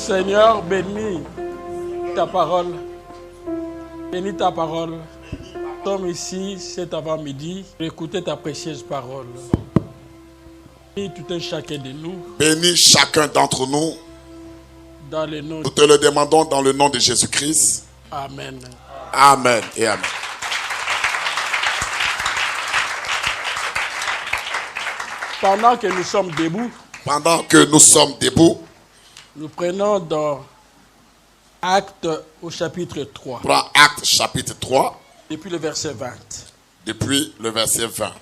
Seigneur, bénis ta parole. Bénis ta parole. Nous sommes ici cet avant-midi pour écouter ta précieuse parole. Bénis tout un chacun de nous. Bénis chacun d'entre nous. Dans le nom Nous te le demandons dans le nom de Jésus-Christ. Amen. Amen et amen. Pendant que nous sommes debout, nous prenons dans Actes au chapitre 3. Prends Actes chapitre 3. Depuis le verset 20. Depuis le verset 20.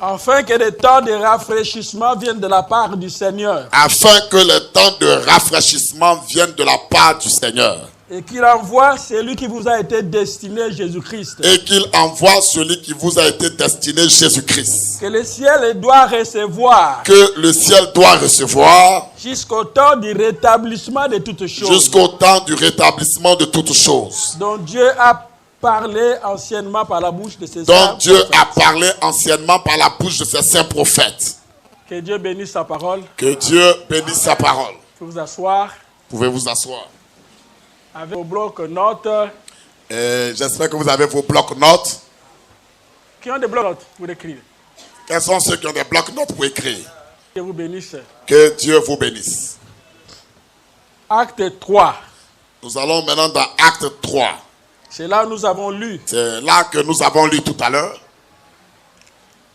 Afin que le temps de rafraîchissement vienne de la part du Seigneur. Afin que le temps de rafraîchissement vienne de la part du Seigneur. Et qu'il envoie celui qui vous a été destiné, Jésus-Christ. Et qu'il envoie celui qui vous a été destiné, Jésus-Christ. Que le ciel doit recevoir. Que le ciel doit recevoir. Jusqu'au temps du rétablissement de toutes choses. Jusqu'au temps du rétablissement de toutes choses. Dont Dieu a parlé anciennement par la bouche de ses saints prophètes. Dont Dieu a parlé anciennement par la bouche de ses saints prophètes. Que Dieu bénisse sa parole. Que Dieu bénisse sa parole. Vous pouvez vous asseoir. Pouvez vous asseoir. Avec vos blocs-notes. J'espère que vous avez vos blocs-notes. Qui ont des blocs-notes pour écrire? Quels sont ceux qui ont des blocs-notes pour écrire? Que vous bénisse. Que Dieu vous bénisse. Acte 3. Nous allons maintenant dans Acte 3. C'est là où nous avons lu. C'est là que nous avons lu tout à l'heure.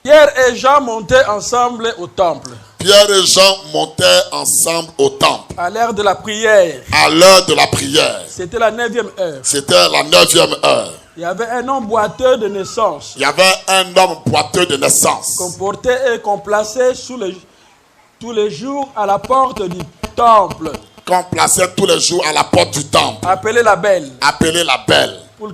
Pierre et Jean montaient ensemble au temple. Pierre et Jean montaient ensemble au temple. À l'heure de la prière. À l'heure de la prière. C'était la 9e heure. C'était la 9e heure. Il y avait un homme boiteux de naissance. Il y avait un homme boiteux de naissance. Qu'on portait et qu'on plaçait tous les jours à la porte du temple. Qu'on plaçait tous les jours à la porte du temple. Appelé la belle. Appelé la belle. Pour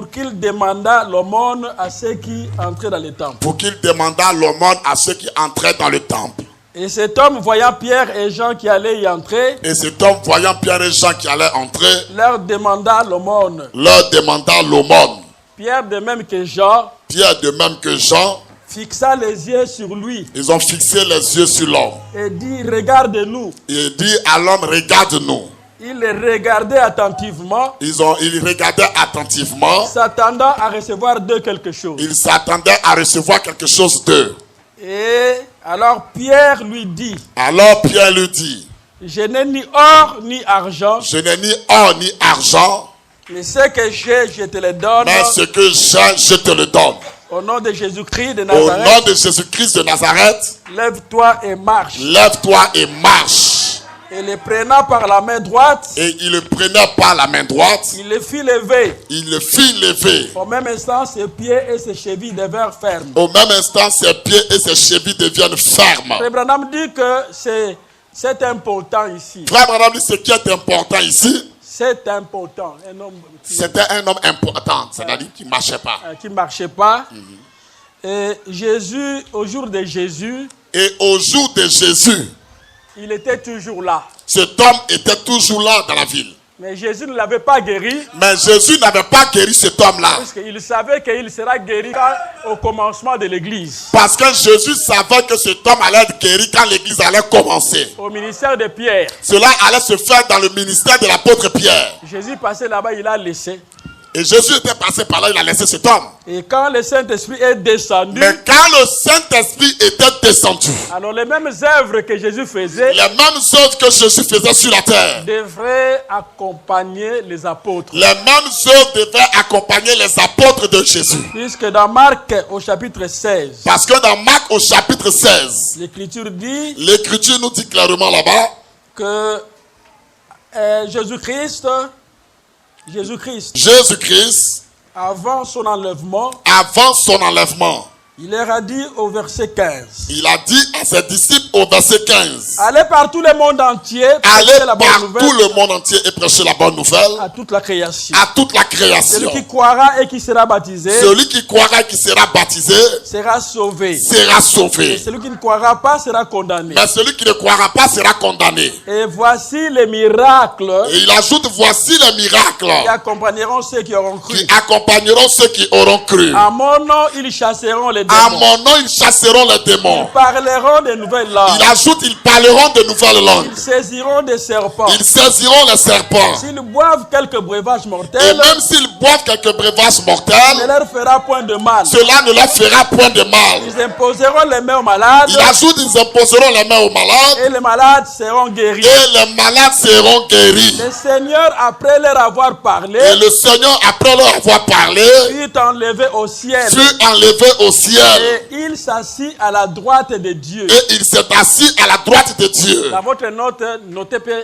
qu'il demandât l'aumône à ceux qui entraient dans le temple. Pour qu'il demandât l'aumône à ceux qui entraient dans le temple. Et cet homme, voyant Pierre et Jean qui allaient y entrer, leur demanda l'aumône. Pierre, de même que Jean, fixa les yeux sur lui. Ils ont fixé les yeux sur l'homme. Et dit, regarde-nous. Et dit à l'homme, regarde-nous. Il les regardait attentivement. Il regardait attentivement. S'attendant à recevoir d'eux quelque chose. Il s'attendait à recevoir quelque chose d'eux. Et alors Pierre lui dit. Je n'ai ni or ni argent. Mais ce que j'ai, je te le donne. Je te le donne. Au nom de Jésus-Christ de Nazareth. Lève-toi et marche. Et le prenant par la main droite. Il le fit lever. Au même instant, ses pieds et ses chevilles devinrent fermes. Frère Branham dit que c'est important ici. Ce qui est important ici. C'est important. C'était un homme important, c'est-à-dire qui ne marchait pas. Et Jésus, au jour de Jésus. Il était toujours là. Cet homme était toujours là dans la ville. Mais Jésus ne l'avait pas guéri. Cet homme-là. Parce qu'il savait qu'il sera guéri au commencement de l'église. Parce que Jésus savait que cet homme allait être guéri quand l'église allait commencer. Au ministère de Pierre. Cela allait se faire dans le ministère de l'apôtre Pierre. Jésus passait là-bas, il a laissé. Et Jésus était passé par là, il a laissé cet homme. Et quand le Saint-Esprit est descendu. Mais quand le Saint-Esprit était descendu. Alors les mêmes œuvres que Jésus faisait. Sur la terre. Devraient accompagner les apôtres. Les mêmes œuvres devaient accompagner les apôtres de Jésus. Puisque dans Marc au chapitre 16. Parce que dans Marc au chapitre 16. L'Écriture nous dit clairement là-bas. Que Jésus-Christ, avant son enlèvement, il leur a dit au verset 15. Il a dit à ses disciples au verset 15. Allez par tout le monde entier, prêcher la bonne nouvelle. Tout le monde entier et prêcher la bonne nouvelle. À toute la création. Celui qui croira et qui sera baptisé. Sera sauvé. Et celui qui ne croira pas sera condamné. Et voici les miracles. Et il ajoute, voici les miracles. Qui accompagneront ceux qui auront cru. À mon nom, ils chasseront les À mon nom, ils chasseront les démons. Ils parleront de nouvelles langues. Il ajoute, ils parleront de nouvelles langues. Ils saisiront des serpents. Ils saisiront les serpents. S'ils boivent quelques breuvages Et mortels, même s'ils boivent quelques breuvages ne mortels, leur fera point de mal. cela ne leur fera point de mal. Ils imposeront les mains aux malades. Il ajoute, ils imposeront les mains aux malades. Et les malades seront guéris. Et les malades seront guéris. Le Seigneur, après leur avoir parlé, Et le Seigneur, après leur avoir parlé, fut enlevé au ciel. fut enlevé au ciel. Et il s'assit à la droite de Dieu. Et il s'est assis à la droite de Dieu. Dans votre note,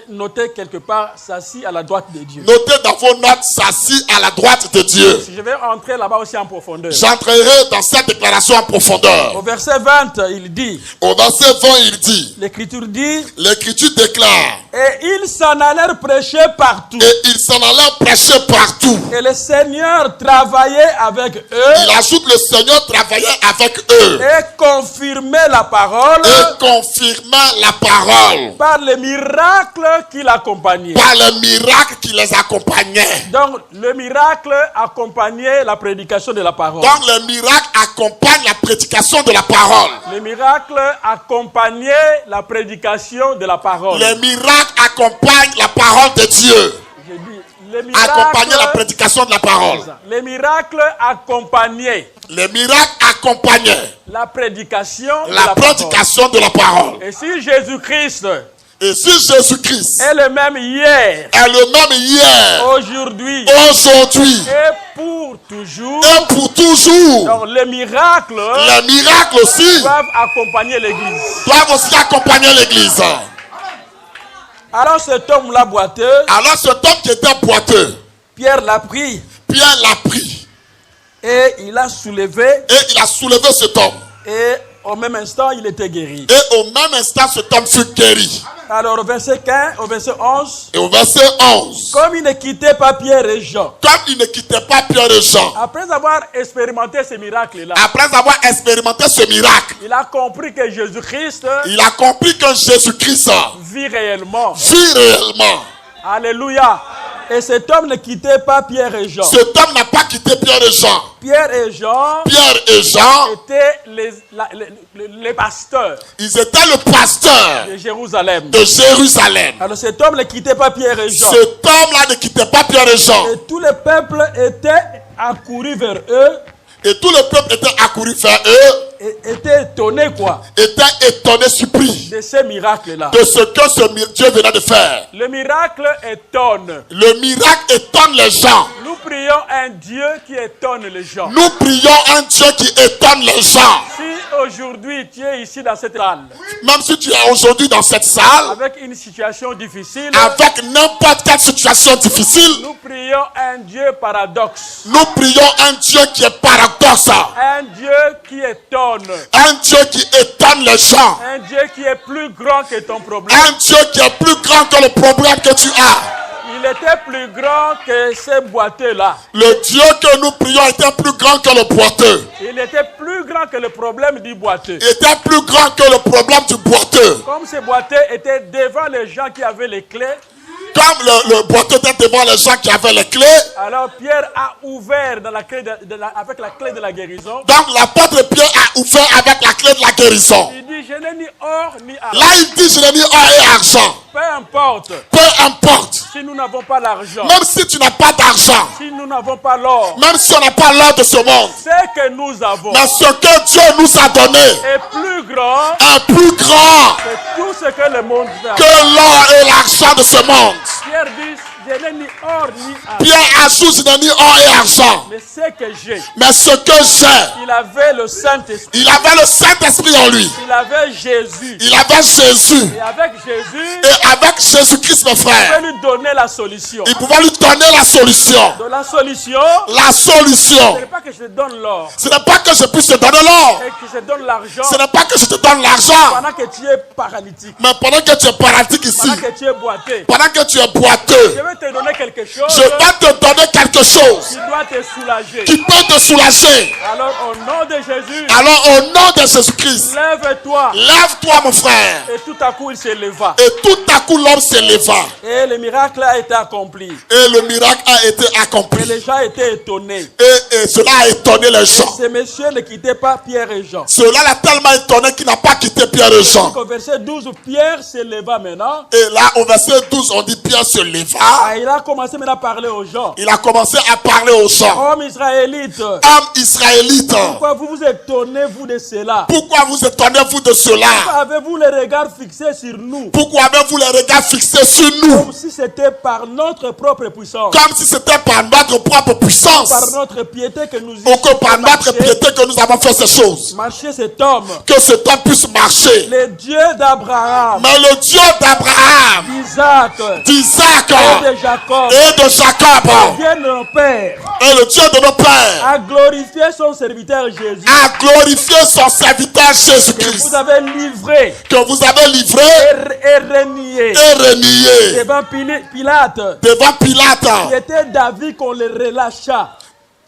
notez quelque part, s'assit à la droite de Dieu. Notez dans vos notes, s'assit à la droite de Dieu. Je vais entrer là-bas aussi en profondeur. J'entrerai dans cette déclaration en profondeur. Au verset 20, il dit, Au verset 20, il dit, l'Écriture dit, l'Écriture déclare, et ils s'en allèrent prêcher partout. et ils s'en allèrent prêcher partout. Et le Seigneur travaillait avec eux Il ajoute, le Seigneur travaillait avec eux et confirmait la parole et confirmait la parole par les miracles qui l'accompagnaient. par les miracles qui les accompagnaient. Donc, le miracle accompagnait la prédication de la parole. Donc le miracle accompagne la prédication de la parole. Le miracle accompagnait la prédication de la parole. Les miracles accompagnent la parole de Dieu. J'ai dit, les Accompagner la miracles, prédication de la parole. les miracles accompagnaient Les miracles accompagnaient la prédication de la la parole. prédication de la parole. Et si Jésus-Christ Et si Jésus-Christ est le même hier, est le même hier, aujourd'hui aujourd'hui et pour toujours, et pour toujours, donc les miracles les miracles aussi doivent accompagner l'Église. doivent aussi accompagner l'Église. Alors cet homme-là boiteux, Alors cet homme qui était boiteux, Pierre l'a pris Pierre l'a pris et il a soulevé et il a soulevé cet homme. et au même instant il était guéri. Et au même instant, cet homme fut guéri. Alors au verset 15, au verset 11, Et au verset 11, comme il ne quittait pas Pierre et Jean, comme il ne quittait pas Pierre et Jean, après avoir expérimenté ces miracles-là, après avoir expérimenté ce miracle, il a compris que Jésus-Christ il a compris que Jésus-Christ vit réellement. vit réellement. Alléluia. Et cet homme ne quittait pas Pierre et Jean. Cet homme n'a pas quitté Pierre et Jean. Pierre et Jean Pierre et Jean, étaient les pasteurs ils étaient le pasteur de Jérusalem. de Jérusalem. Alors cet homme ne quittait pas Pierre et Jean. Cet homme-là ne quittait pas Pierre et Jean. Et tout le peuple était accouru vers eux Et tout le peuple était accouru vers eux, et était étonné quoi était étonné, surpris de ces miracles-là. de ce que Dieu venait de faire. Le miracle étonne. Le miracle étonne les gens. Nous prions un Dieu qui étonne les gens. Nous prions un Dieu qui étonne les gens. Si aujourd'hui tu es ici dans cette salle Même si tu es aujourd'hui dans cette salle, avec une situation difficile, avec n'importe quelle situation difficile, nous prions un Dieu paradoxe. nous prions un Dieu qui est paradoxe. Un Dieu qui étonne. Un Dieu qui étonne les gens. Un Dieu qui est plus grand que ton problème. Un Dieu qui est plus grand que le problème que tu as. Il était plus grand que ces boiteux-là. Le Dieu que nous prions était plus grand que le boiteux. Il était plus grand que le problème du boiteux. Il était plus grand que le problème du boiteux. Comme ces boiteux étaient devant les gens qui avaient les clés, Comme le boiteux était devant les gens qui avaient les clés, alors Pierre a ouvert dans la clé avec la clé de la guérison. donc l'apôtre Pierre a ouvert avec la clé de la guérison. Il dit, je n'ai ni or ni argent. Là, il dit, je n'ai ni or et argent. Peu importe. Peu importe. Si nous n'avons pas l'argent, Même si tu n'as pas d'argent, si nous n'avons pas l'or, même si on n'a pas l'or de ce monde, ce que nous avons mais ce que Dieu nous a donné est plus grand est plus grand que tout ce que le monde a. que l'or et l'argent de ce monde. Pierre dit, je n'ai ni or ni argent, Pierre ajoute, je n'ai ni or et argent, mais ce que j'ai, mais ce que j'ai, il avait le Saint-Esprit, il avait le Saint-Esprit en lui. il avait Jésus. Il avait Jésus. Et avec Jésus, Et avec Jésus-Christ, mes il frères, peut lui donner la solution. il pouvait lui donner la solution. Donc la solution, La solution. ce n'est pas que je te donne l'or Ce n'est pas que je puisse te donner l'or. et que je te donne l'argent Ce n'est pas que je te donne l'argent. pendant que tu es paralytique, Mais pendant que tu es paralytique ici, pendant que tu es boité. pendant que tu es boiteux, Je vais vais te donner quelque chose. Je vais te donner quelque chose Qui doit te soulager. qui peut te soulager. Alors au nom de Jésus. Alors au nom de Jésus-Christ. Lève-toi. Lève-toi mon frère. Et tout à coup il se leva. Et tout à coup l'homme se leva. Et le miracle a été accompli. Et le miracle a été accompli. Et les gens étaient étonnés. Et cela a étonné les gens. Et ces messieurs ne quittaient pas Pierre et Jean. Cela l'a tellement étonné qu'il n'a pas quitté Pierre et Jean. Au verset 12, Pierre se leva maintenant. Et là, au verset 12, on dit Pierre se leva. Ah, il a commencé maintenant à parler aux gens. Il a commencé à parler aux gens. Hommes israélites. Hommes israélites. Pourquoi vous vous étonnez, vous, de cela? Pourquoi vous étonnez-vous de cela? Pourquoi avez-vous les regards fixés sur nous? Pourquoi avez-vous les regards fixés sur nous? Comme si c'était par notre propre puissance. Comme si c'était par notre propre puissance. Par notre piété que nous Ou que par notre piété que nous avons fait ces choses. Marcher cet homme. Que cet homme puisse marcher. Le Dieu d'Abraham. Mais le Dieu d'Abraham, d'Isaac et de Jacob, Dieu de nos pères, et le Dieu de nos pères, a glorifié son serviteur Jésus. A glorifié son serviteur Jésus-Christ. Que vous avez livré. Que vous avez livré. Et renié. Devant Pilate. Devant Pilate. Il était d'avis qu'on le relâcha.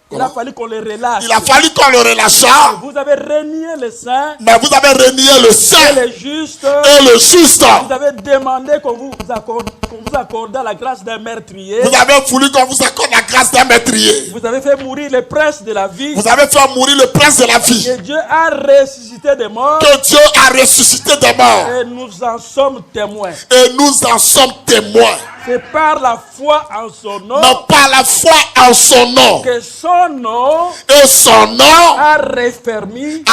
Il a fallu qu'on le relâche. Il a fallu qu'on le relâcha. Vous avez renié le saint. Mais vous avez renié le saint. Et le juste. Et le juste. Vous avez demandé qu'on vous accorde la grâce d'un meurtrier. Vous avez voulu qu'on vous accorde la grâce d'un meurtrier. Vous avez fait mourir le prince de la vie. Vous avez fait mourir le prince de la vie. Et Dieu a ressuscité des morts. Que Dieu a ressuscité des morts. Et nous en sommes témoins. Et nous en sommes témoins. C'est par la foi en son nom. Mais par la foi en son nom. Que son nom. Et son nom. A raffermi.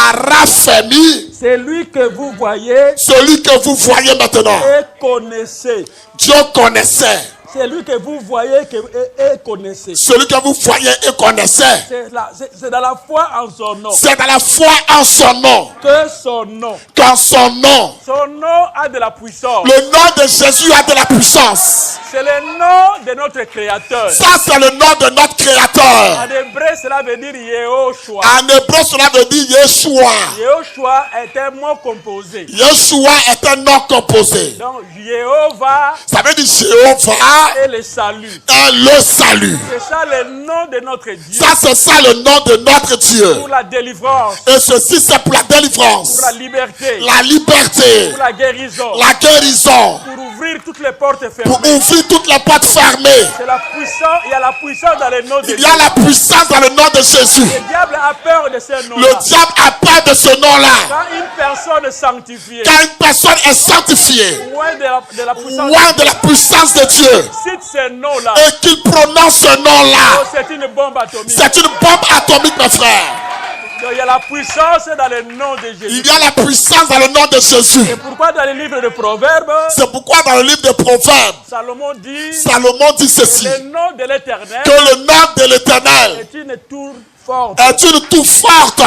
Celui que vous voyez. Celui que vous voyez maintenant. Et connaissez. Dieu connaissait. Celui que vous voyez et connaissez. Celui que vous voyez et connaissez. C'est dans la foi en son nom. C'est dans la foi en son nom. Que son nom. Quand son nom. Son nom a de la puissance. Le nom de Jésus a de la puissance. C'est le nom de notre Créateur. Ça, c'est le nom de notre Créateur. En hébreu, cela veut dire Yehoshua. En hébreu, cela veut dire Yeshua. Yehoshua est un mot composé. Yeshua est un nom composé. Donc, Jéhovah. Ça veut dire Jéhovah. Et le salut. Et le salut. C'est ça le nom de notre Dieu. Ça, c'est ça le nom de notre Dieu. Pour la délivrance. Et ceci, c'est pour la délivrance. Pour la liberté. La liberté. Pour la guérison. La guérison. Pour ouvrir toutes les portes fermées. Pour ouvrir toutes les portes fermées. C'est la puissance. Il y a la puissance dans le nom de Jésus. Il y a la puissance dans le nom de Jésus. Le diable a peur de ce nom-là. Le diable a peur de ce nom-là. Quand une personne est sanctifiée. Quand une personne est sanctifiée. Loin de la puissance de Dieu. Cite ce nom-là. Et qu'il prononce ce nom-là. Oh, c'est une bombe atomique. C'est une bombe atomique, mes frères. Il y a la puissance dans le nom de Jésus. Il y a la puissance dans le nom de Jésus. Et pourquoi dans le livre de Proverbes? C'est pourquoi dans le livre de Proverbes, Salomon dit ceci. Le nom de l'Éternel. Que le nom de l'Éternel est une tour forte. Est une tour forte.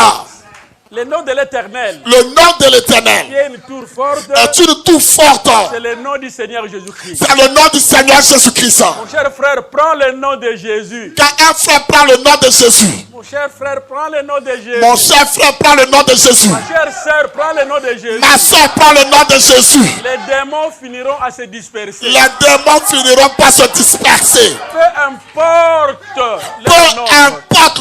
Le nom de l'Éternel. Le nom de l'Éternel. Est une tour forte. Est une tour forte. C'est le nom du Seigneur Jésus-Christ. C'est le nom du Seigneur Jésus-Christ. Mon cher frère, prends le nom de Jésus. Quand un frère prend le nom de Jésus. Mon cher frère, prends le nom de Jésus. Mon cher frère, prends le nom de Jésus. Ma chère sœur, prends le nom de Jésus. Ma soeur, prends le nom de Jésus. Les démons finiront à se disperser. Les démons finiront par se disperser. Peu importe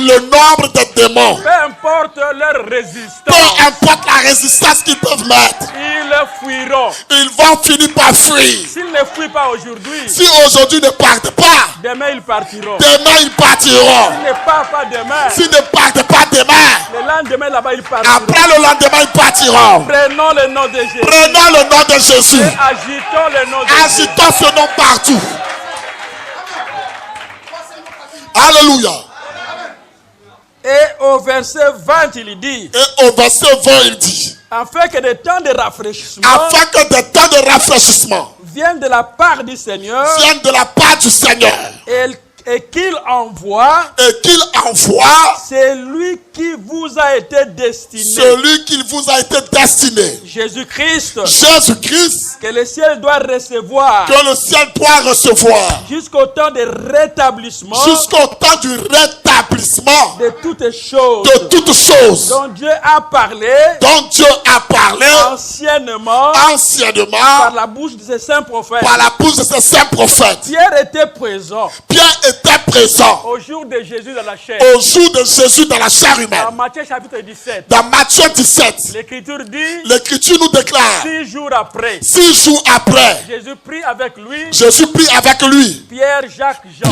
le nombre de démons. Peu importe leur résistance. Peu importe la résistance qu'ils peuvent mettre. Ils fuiront. Ils vont finir par fuir. S'ils ne fuient pas aujourd'hui. Si aujourd'hui ne partent pas. Demain ils partiront. Demain ils partiront. S'ils ne partent pas demain. S'ils ne partent pas demain. Le lendemain là-bas ils partiront. Après le lendemain ils partiront. Prenons le nom de Jésus. Prenons le nom de Jésus. Et agitons le nom de Jésus. Agitons ce nom partout. Alléluia. Et au verset 20 il dit. Et au verset 20 il dit. Afin que des temps de rafraîchissement. Afin que des temps de rafraîchissement. Viennent de la part du Seigneur. Viennent de la part du Seigneur. Et qu'il envoie. Et qu'il envoie. Celui qui vous a été destiné. Celui qui vous a été destiné. Jésus-Christ. Jésus-Christ. Que le ciel doit recevoir. Que le ciel doit recevoir. Jusqu'au temps de rétablissement. Jusqu'au temps du rétablissement. l'établissement de toutes choses dont Dieu a parlé anciennement par la bouche de ses saints prophètes. Pierre était présent au jour de Jésus dans la chair. Humaine. Dans Matthieu chapitre 17. Dans Matthieu 17. L'Écriture nous déclare 6 jours après. Jésus prit avec lui. Pierre, Jacques, Jean.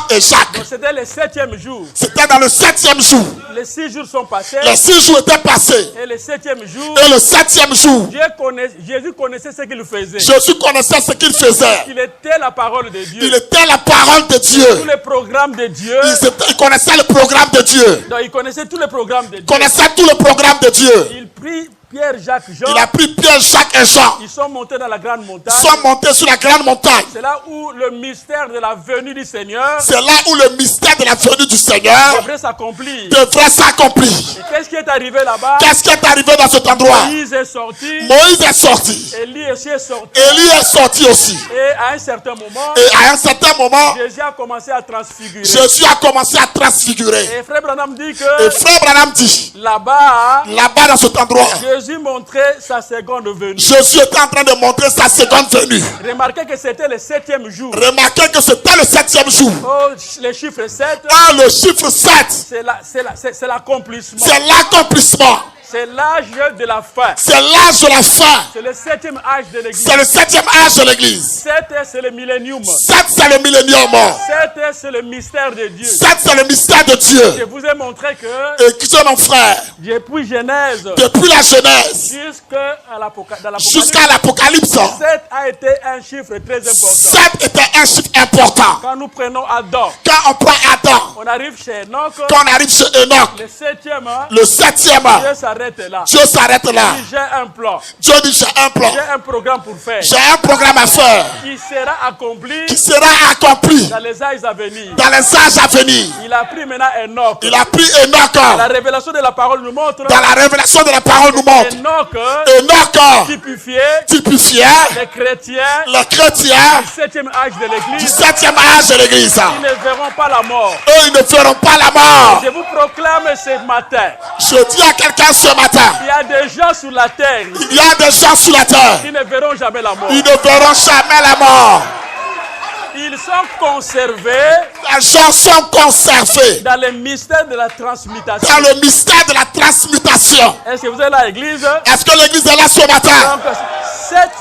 Et Jacques. Donc c'était le 7e jour. C'était dans le 7e jour. Les 6 jours sont passés. Les 6 jours étaient passés. Et le 7e jour. Jésus connaissait ce qu'il faisait. Il était la parole de Dieu. Tous les programmes de Dieu. Il connaissait le programme de Dieu. Donc il connaissait tous les programmes de Dieu. Il prit Pierre, Jacques, Jean. Il a pris Pierre, Jacques et Jean. Ils sont montés dans la grande montagne. Sur la grande montagne. C'est là où le mystère de la venue du Seigneur. Devrait s'accomplir. Et qu'est-ce qui est arrivé là-bas? Dans cet endroit? Moïse est sorti. Élie est sorti aussi. Et à un certain moment, Jésus a commencé à transfigurer. Et Frère Branham dit que là-bas, dans cet endroit, Jésus montrait sa seconde venue. Jésus était en train de montrer sa seconde venue. Remarquez que c'était le 7e jour. Oh, le chiffre 7. Le chiffre 7. C'est l'accomplissement. C'est l'âge de la fin. C'est le 7e âge de l'Église. 7 c'est le millénium. 7 c'est le mystère de Dieu. Je vous ai montré que depuis la Genèse jusqu'à l'Apocalypse, 7 a été un chiffre très important. Quand nous prenons Adam, on arrive chez Enoch. Le 7e, Dieu s'arrête là. J'ai un plan. J'ai un programme pour faire. Qui sera accompli dans les âges à venir. Il a pris maintenant Enoch. La révélation de la parole nous montre. Enoch typifié les chrétiens du 7e âge de l'Église. Ils ne verront pas la mort. Je vous proclame ce matin. Je dis à quelqu'un ce matin. Il y a des gens sur la terre. Qui ne verront jamais la mort. Ils sont conservés. Les gens sont conservés dans le mystère de la transmutation. Est-ce que vous êtes là, l'église? Est-ce que l'église est là ce matin? Donc, 7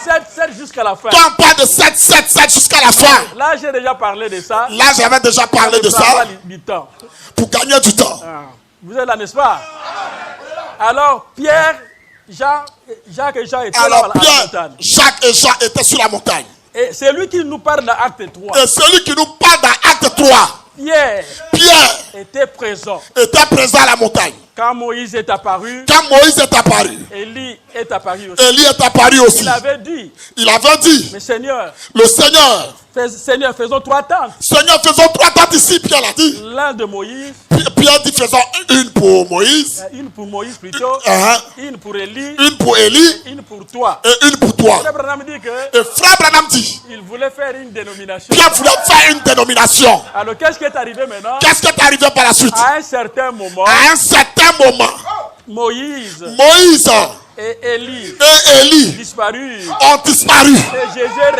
jusqu'à la fin. Quand on parle de 7 jusqu'à la fin. Là, j'ai déjà parlé de ça. J'avais déjà parlé de ça. Pour gagner du temps. Vous êtes là, n'est-ce pas? Alors, Pierre, Jacques et Jean étaient là à la montagne. Jacques et Jean étaient sur la montagne. Et c'est lui qui nous parle dans Acte 3. Pierre était présent à la montagne. Quand Moïse est apparu, Élie est apparu aussi. Il avait dit, mais Seigneur, faisons 3 tentes. Ici, Pierre l'a dit. L'un de Moïse. Pierre dit, faisons une pour Moïse. Une pour Moïse plutôt. Une pour Élie. Une pour toi. Et une pour toi. Frère Branham dit que. Il voulait faire une dénomination. Pierre voulait faire une dénomination. Alors qu'est-ce qui est arrivé maintenant? Qu'est-ce qui est arrivé par la suite? À un certain moment. Moïse. Et Élie ont disparu. Et Jésus est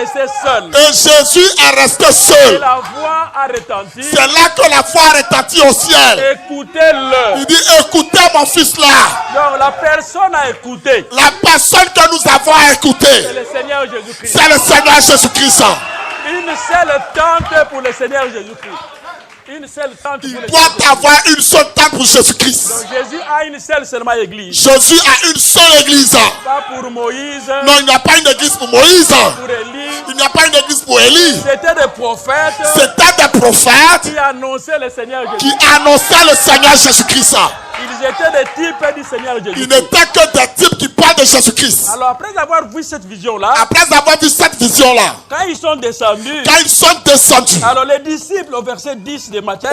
resté seul. Et la voix a retenti. C'est là que la voix a retenti au ciel. Écoutez-le. Il dit, écoutez mon fils là. Donc la personne a écouté. La personne que nous avons écoutée. C'est le Seigneur Jésus-Christ. Une seule tente pour le Seigneur Jésus-Christ. Il doit avoir une seule tente pour Jésus-Christ. Donc Jésus a une seule seulement église. Jésus a une seule église. Pas pour Moïse. Non, il n'y a pas une église pour Moïse. Pour Élie. Il n'y a pas une église pour Élie. C'était des prophètes. Qui annonçaient le Seigneur Jésus-Christ. Ils étaient des types du Seigneur Jésus-Christ. Ils n'étaient que des types qui parlent de Jésus-Christ. Alors après avoir vu cette vision-là. Quand ils sont descendus. Alors les disciples au verset 10 de Matthieu.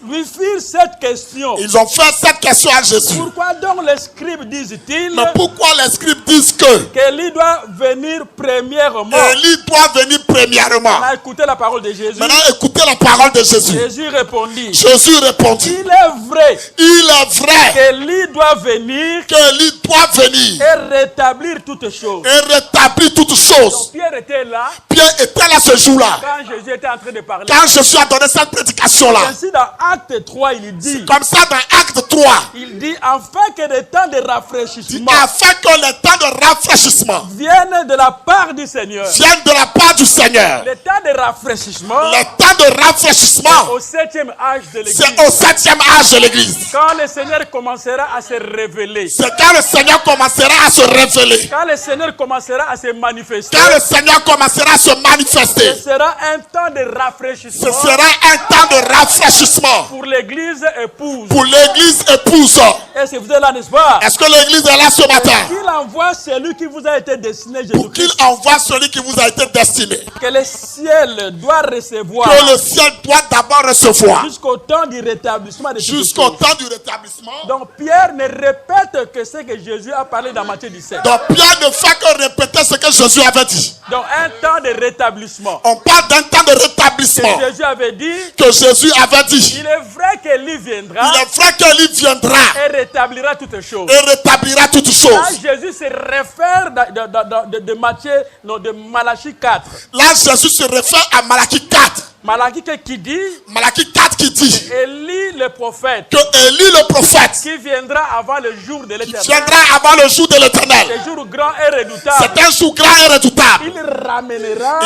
Lui firent cette question. Ils ont fait cette question à Jésus. Pourquoi donc les scribes disent-ils? Mais pourquoi les scribes disent que Élie doit venir premièrement. Élie doit venir premièrement. premièrement. On a écouté la parole de Jésus. Maintenant, écoutez la parole de Jésus. Jésus répondit. Jésus répondit. Il est vrai. Il est vrai. Qu'Élie doit venir. Qu'Élie doit venir. Et rétablir toutes choses. Et rétablir toutes choses. Donc Pierre était là. Pierre était là ce jour-là. Quand Jésus était en train de parler. Quand Jésus a donné cette prédication-là. Ainsi dans Acte 3, il dit. Comme ça dans Acte 3. Il dit afin que le temps de rafraîchissement. Afin que le temps de rafraîchissement. Vienne de la part du Seigneur. Vienne de la part du Seigneur. Le temps de rafraîchissement. Le temps de rafraîchissement. Au 7e âge de l'Église. C'est au 7e âge de l'Église. Quand le Seigneur commencera à se révéler. C'est quand le Seigneur commencera à se révéler. Quand le Seigneur commencera à se manifester. Quand le Seigneur commencera à se manifester. Ce sera un temps de rafraîchissement. Ce sera un temps de rafraîchissement. Pour l'Église épouse. Pour l'Église épouse. Est-ce que vous êtes là, n'est-ce pas? Est-ce que l'Église est là ce matin? Qu'il envoie celui qui vous a été destiné, Jésus-Christ. Pour qu'il envoie celui qui vous a été destiné. Que le ciel doit recevoir. Que le ciel doit d'abord recevoir. Jusqu'au temps du rétablissement de jusqu'au temps du rétablissement. Donc Pierre ne répète que ce que Jésus a parlé dans Matthieu 17. Donc Pierre ne fait que répéter ce que Jésus avait dit. Donc un temps de rétablissement. On parle d'un temps de rétablissement. Que Jésus avait dit. Que Jésus avait dit. Il est vrai qu'Élie viendra. Il est vrai qu'Élie viendra. Et rétablira toutes choses. Et rétablira toutes choses. Là Jésus se réfère de Matthieu, non, de Malachie 4. Là Jésus se réfère à Malachie 4. Malachie qui dit. Malachie 4 qui dit. Élie le prophète. Que Élie le prophète. Qui viendra avant le jour de l'Éternel. Qui viendra avant le jour de l'Éternel. C'est un jour grand et redoutable. C'est un jour grand et redoutable. Il ramènera.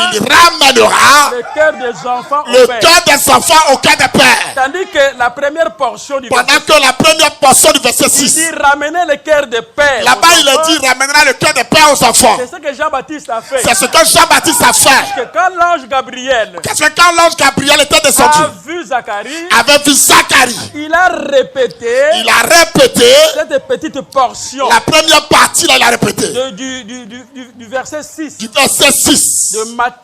Le cœur des enfants au Père. Le cœur des enfants au cœur des pères. Tandis que la première portion du verset 6. Pendant que la première portion du verset 6. Il dit ramener le cœur des pères. Là-bas il a dit ramènera le cœur des pères aux enfants. C'est ce que Jean-Baptiste a fait. C'est ce que Jean-Baptiste a fait. Parce que quand l'ange Gabriel. Parce que quand l'ange Gabriel était descendu. Avait vu Zacharie. Il a répété. Cette petite portion. La première partie là il a répété. Du verset 6. Du verset 6.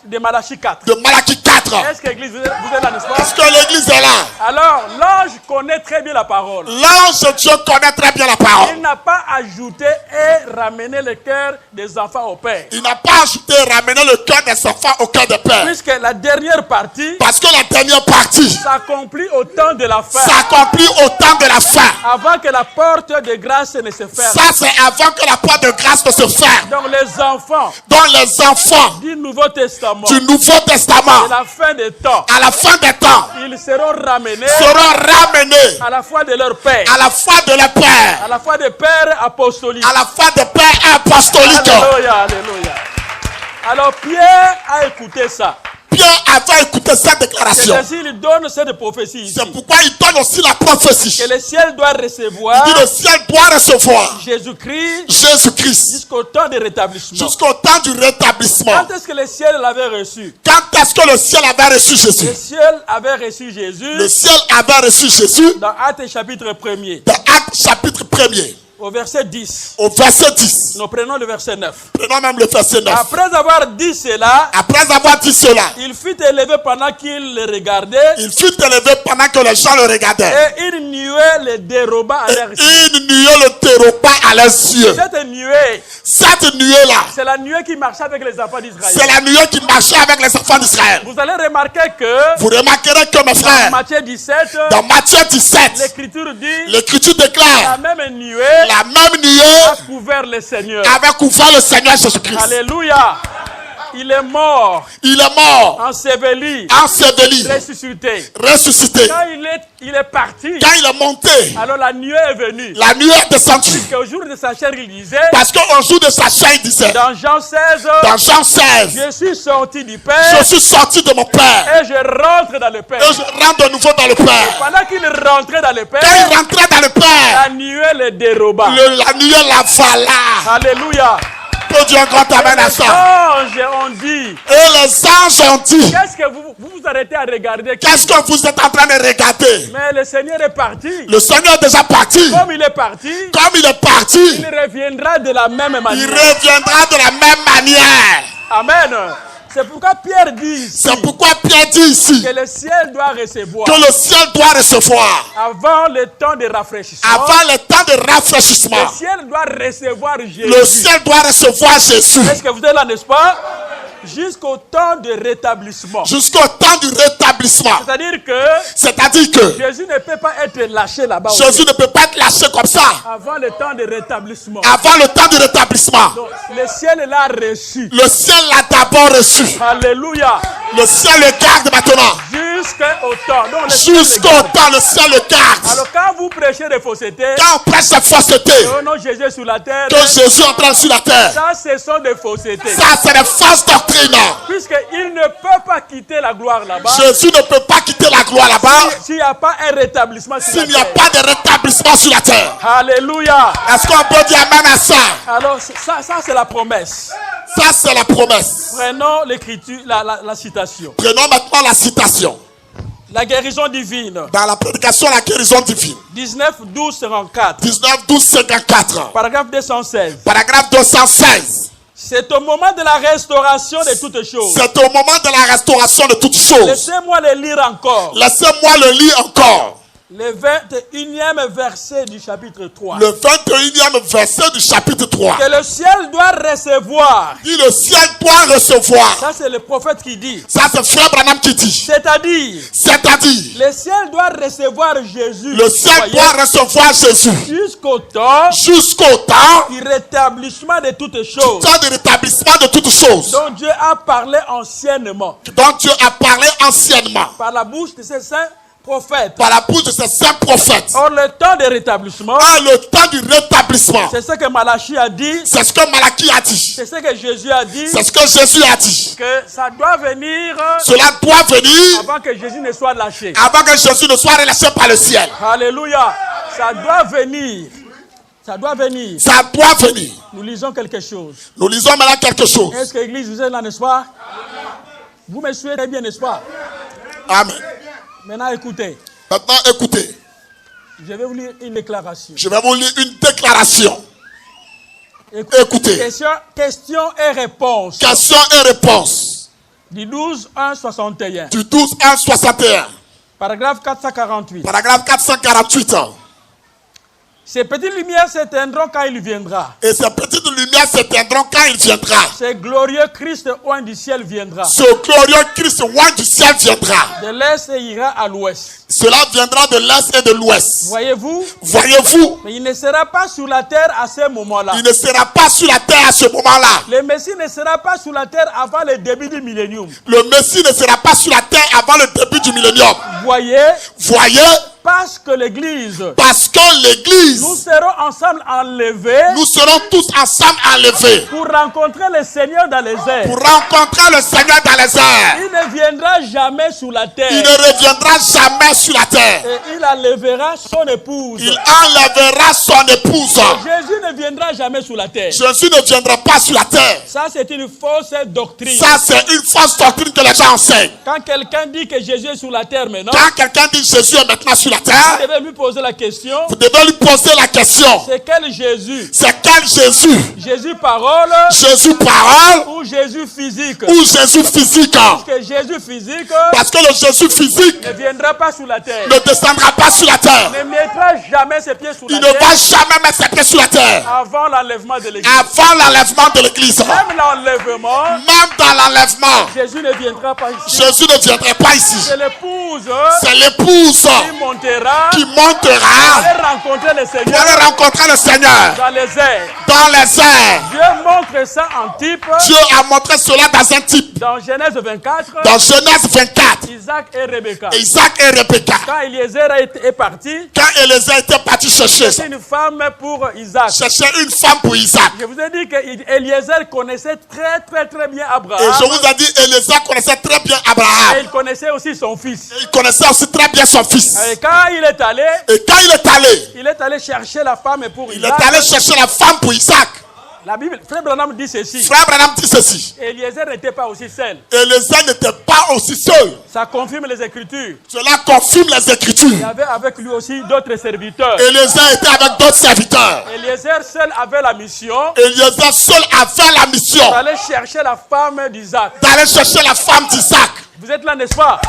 De Malachie 4. De Malachie 4. Est-ce que l'église vous êtes là, n'est-ce pas? Est-ce que l'église est là? Alors l'ange connaît très bien la parole. L'ange Dieu connaît très bien la parole. Il n'a pas ajouté et ramené le cœur des enfants au Père. Il n'a pas ajouté et ramené le cœur des enfants au cœur des pères. Puisque la dernière partie. Parce que la dernière partie s'accomplit au temps de la fin. S'accomplit au temps de la fin. Avant que la porte de grâce ne se ferme. Ça c'est avant que la porte de grâce ne se ferme. Donc les enfants. Du Nouveau Testament. À la fin des temps. À la fin des temps. Ils seront ramenés. À la foi de leur père. À la foi de leur père. À la foi des pères apostoliques. À la foi des pères apostoliques. Alléluia, alléluia. Alors Pierre a écouté ça. Pierre avait écouté cette déclaration. C'est ainsi il donne cette prophétie ici. C'est pourquoi il donne aussi la prophétie. Que le ciel doit recevoir. Il dit le ciel doit recevoir. Jésus-Christ. Jusqu'au temps du rétablissement. Jusqu'au temps du rétablissement. Quand est-ce que le ciel l'avait reçu? Quand est-ce que le ciel avait reçu Jésus? Le ciel avait reçu Jésus. Le ciel avait reçu Jésus. Dans Actes chapitre 1er. Dans Actes chapitre 1er. Au verset 10. Au verset 10. Nous prenons le verset 9. Prenons même le verset 9. Après avoir dit cela. Il fut élevé pendant qu'il le regardait. Il fut élevé pendant que les gens le regardaient. Et une nuée le déroba à leurs yeux. Une nuée le déroba à leurs yeux. Cette nuée-là. C'est la nuée qui marchait avec les enfants d'Israël. C'est la nuée qui marchait avec les enfants d'Israël. Vous allez remarquer que. Vous remarquerez que mes frères. Dans Matthieu 17. Dans Matthieu 17. L'Écriture dit. L'Écriture déclare. La même nuée. La même nuée a couvert le Seigneur. Avait couvert le Seigneur Jésus-Christ. Alléluia. Il est mort. Il est mort. Enseveli. Ressuscité. Quand il est parti. Quand il est monté. Alors la nuée est venue. La nuée est descendue. Parce qu'au jour de sa chair, il disait. Parce qu'au jour de sa chair, il disait. Dans Jean 16. Je suis sorti du Père. Je suis sorti de mon Père. Et je rentre dans le Père. Et je rentre de nouveau dans le Père. Pendant qu'il rentrait dans le Père. Quand il rentrait dans le Père. La nuée le déroba. La nuée l'avala. Alléluia. Que Dieu grand amène à ça. Les anges ont dit. Et les anges ont dit. Qu'est-ce que vous arrêtez à regarder? Qu'est-ce que vous êtes en train de regarder? Mais le Seigneur est parti. Le Seigneur est déjà parti. Comme il est parti. Il reviendra de la même manière. Il reviendra de la même manière. Amen. C'est pourquoi Pierre dit ici. C'est pourquoi Pierre dit ici. Que le ciel doit recevoir. Que le ciel doit recevoir. Avant le temps de rafraîchissement. Avant le temps de rafraîchissement. Le ciel doit recevoir Jésus. Le ciel doit recevoir Jésus. Est-ce que vous êtes là, n'est-ce pas? Jusqu'au temps de rétablissement. Jusqu'au temps du rétablissement. C'est-à-dire que Jésus ne peut pas être lâché là-bas. Jésus ne peut pas être lâché comme ça. Avant le temps de rétablissement. Avant le temps du rétablissement. Donc, le ciel l'a reçu. Le ciel l'a d'abord reçu. Alléluia. Le ciel le garde maintenant. Jusqu'au temps. Jusqu'au temps, le ciel le garde. Alors quand vous prêchez des faussetés. Quand on prêche des faussetés. Non, Jésus est sur la terre. Que Jésus entre sur la terre. Ça, ce sont des faussetés. Ça, c'est des fausses doctrines. Puisqu'il ne peut pas quitter la gloire là-bas. Jésus ne peut pas quitter la gloire là-bas. S'il n'y a pas un rétablissement sur la terre. S'il n'y a pas de rétablissement sur la terre. Alléluia. Est-ce qu'on peut dire amen à ça? Alors, ça c'est la promesse. Ça, c'est la promesse. Prenons l'écriture, la citation. Prenons maintenant la citation. La guérison divine. Dans la prédication, la guérison divine. 19, 12, 54. 19, 12, 54. Paragraphe 216. Paragraphe 216. C'est au moment de la restauration de toutes choses. C'est au moment de la restauration de toutes choses. Laissez-moi le lire encore. Laissez-moi le lire encore. Le 21e verset du chapitre 3. Le 21e verset du chapitre 3. Que le ciel doit recevoir. Dit le ciel doit recevoir. Ça c'est le prophète qui dit. Ça c'est Frère Branham qui dit. C'est-à-dire. Le ciel doit recevoir Jésus. Le ciel doit recevoir Jésus. Jusqu'au temps. Jusqu'au temps. Du rétablissement de toutes choses. Du temps du rétablissement de toutes choses. Dont Dieu a parlé anciennement. Donc Dieu a parlé anciennement. Par la bouche de ses saints prophètes. Par la bouche de ces saints prophètes. Or le temps de rétablissement. Le temps du rétablissement. C'est ce que Malachie a dit. C'est ce que Malachie a dit. C'est ce que Jésus a dit. C'est ce que Jésus a dit. Que ça doit venir. Cela doit venir. Avant que Jésus ne soit lâché. Avant que Jésus ne soit relâché par le ciel. Alléluia. Ça doit venir. Ça doit venir. Ça doit venir. Nous lisons quelque chose. Nous lisons maintenant quelque chose. Est-ce que l'église vous êtes là, n'est-ce pas? Vous me suivez très bien, n'est-ce pas? Amen. Maintenant, écoutez. Maintenant, écoutez. Je vais vous lire une déclaration. Je vais vous lire une déclaration. Écoutez. Question et réponse. Question et réponse. Du 12, 1, 61. Du 12, 1, 61. Paragraphe 448. Paragraphe 448. Ces petites lumières s'éteindront quand il viendra. Et ces petites lumières s'éteindront quand il viendra. Ce glorieux Christ oint du ciel viendra. Ce glorieux Christ oint du ciel viendra. De l'est et ira à l'ouest. Cela viendra de l'est et de l'ouest. Voyez-vous? Voyez-vous? Mais il ne sera pas sur la terre à ce moment-là. Il ne sera pas sur la terre à ce moment-là. Le Messie ne sera pas sur la terre avant le début du millénium. Le Messie ne sera pas sur la terre avant le début du millénium. Voyez? Parce que l'église. Nous serons ensemble enlevés. Nous serons tous ensemble enlevés. Pour rencontrer le Seigneur dans les airs. Pour rencontrer le Seigneur dans les airs. Il ne viendra jamais sur la terre. Il ne reviendra jamais sur la terre. Et il enlèvera son épouse. Il enlèvera son épouse. Jésus ne viendra jamais sur la terre. Jésus ne viendra pas sur la terre. Ça c'est une fausse doctrine. Ça c'est une fausse doctrine que les gens enseignent. Quand quelqu'un dit que Jésus est sur la terre maintenant. Quand quelqu'un dit Jésus est maintenant sur la terre. Vous devez lui poser la question. Vous devez lui poser la question. C'est quel Jésus? C'est quel Jésus? Jésus parole. Jésus parole. Ou Jésus physique? Ou Jésus physique? Parce que Jésus physique. Parce que le Jésus physique ne viendra pas sur la terre. Ne descendra pas sur la terre. Ne mettra jamais ses pieds sur la terre. Il ne va jamais mettre ses pieds sur la terre. Avant l'enlèvement de l'église. Avant l'enlèvement de l'église. Même l'enlèvement. Même dans l'enlèvement. Jésus ne viendra pas ici. Jésus ne viendra pas ici. C'est l'épouse. C'est l'épouse. Qui montera. Pour aller rencontrer le Seigneur. Dans les airs. Dans les airs. Dieu montre ça en type. Dieu a montré cela dans un type. Dans Genèse 24. Dans Genèse 24. Isaac et Rebecca. Isaac et Rebecca. Quand Eliezer est parti. Quand Eliezer était parti chercher. Chercher une femme pour Isaac. Chercher une femme pour Isaac. Je vous ai dit que Eliezer connaissait très bien Abraham. Et je vous ai dit Eliezer connaissait très bien Abraham. Et il connaissait aussi son fils. Et il connaissait aussi très bien son fils. Et quand il est allé. Il est allé chercher la femme pour Isaac. Il est allé chercher la femme pour Isaac. La Bible, Frère Branham dit ceci. Frère Branham dit ceci. Eliezer n'était pas aussi seul. Eliezer n'était pas aussi seul. Ça confirme les Écritures. Cela confirme les Écritures. Il y avait avec lui aussi d'autres serviteurs. Eliezer était avec d'autres serviteurs. Eliezer seul avait la mission. Eliezer seul avait la mission. D'aller chercher la femme d'Isaac. D'aller chercher la femme d'Isaac. Vous êtes là, n'est-ce pas?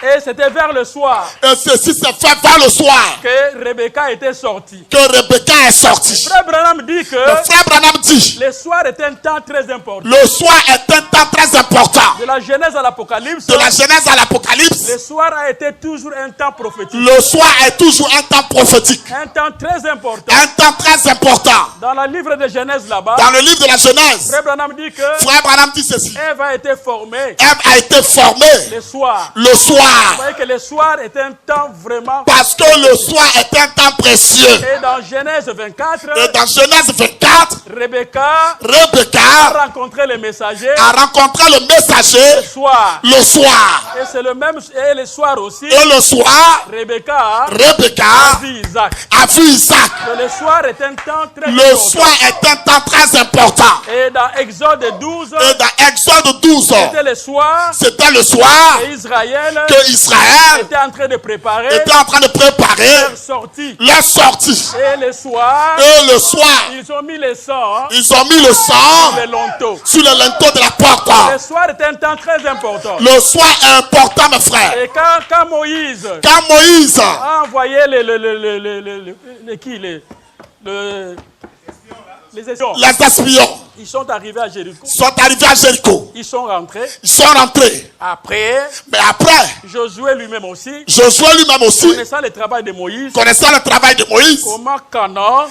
Et c'était vers le soir. Et ceci s'est fait vers le soir. Que Rebecca était sortie. Que Rebecca est sortie. Frère Branham dit que le frère Branham dit le soir est un temps très important. Le soir est un temps très important. De la Genèse à l'Apocalypse. De la Genèse à l'Apocalypse. Le soir a été toujours un temps prophétique. Le soir est toujours un temps prophétique. Un temps très important. Un temps très important. Dans le livre de Genèse là-bas. Dans le livre de la Genèse. Frère Branham dit que frère Branham dit ceci. Ève a été formée. Ève a été formée. Le soir. Le soir. Vous voyez que le soir est un temps vraiment. Parce que le soir est un temps précieux. Et dans Genèse 24. Et dans Genèse 24. Rebecca a rencontré le messager. A rencontré le messager. Le soir. Le soir. Et c'est le même. Et le soir aussi. Et le soir. Rebecca a vu Isaac. A vu Isaac. Le soir est un temps très important. Le soir est un temps très important. Et dans Exode 12. Et dans Exode 12. C'était le soir. C'était le soir. Que Israël était en train de préparer. Leur sortie. Et le soir. Ils ont mis le sang. Sur le linteau de la porte. Le soir est un temps très important. Le soir est important, mes frères. Et quand Moïse a envoyé les espions. Ils sont arrivés à Jéricho. Ils sont rentrés. Mais après, Josué lui-même aussi. Connaissant le travail de Moïse. Comment Canaan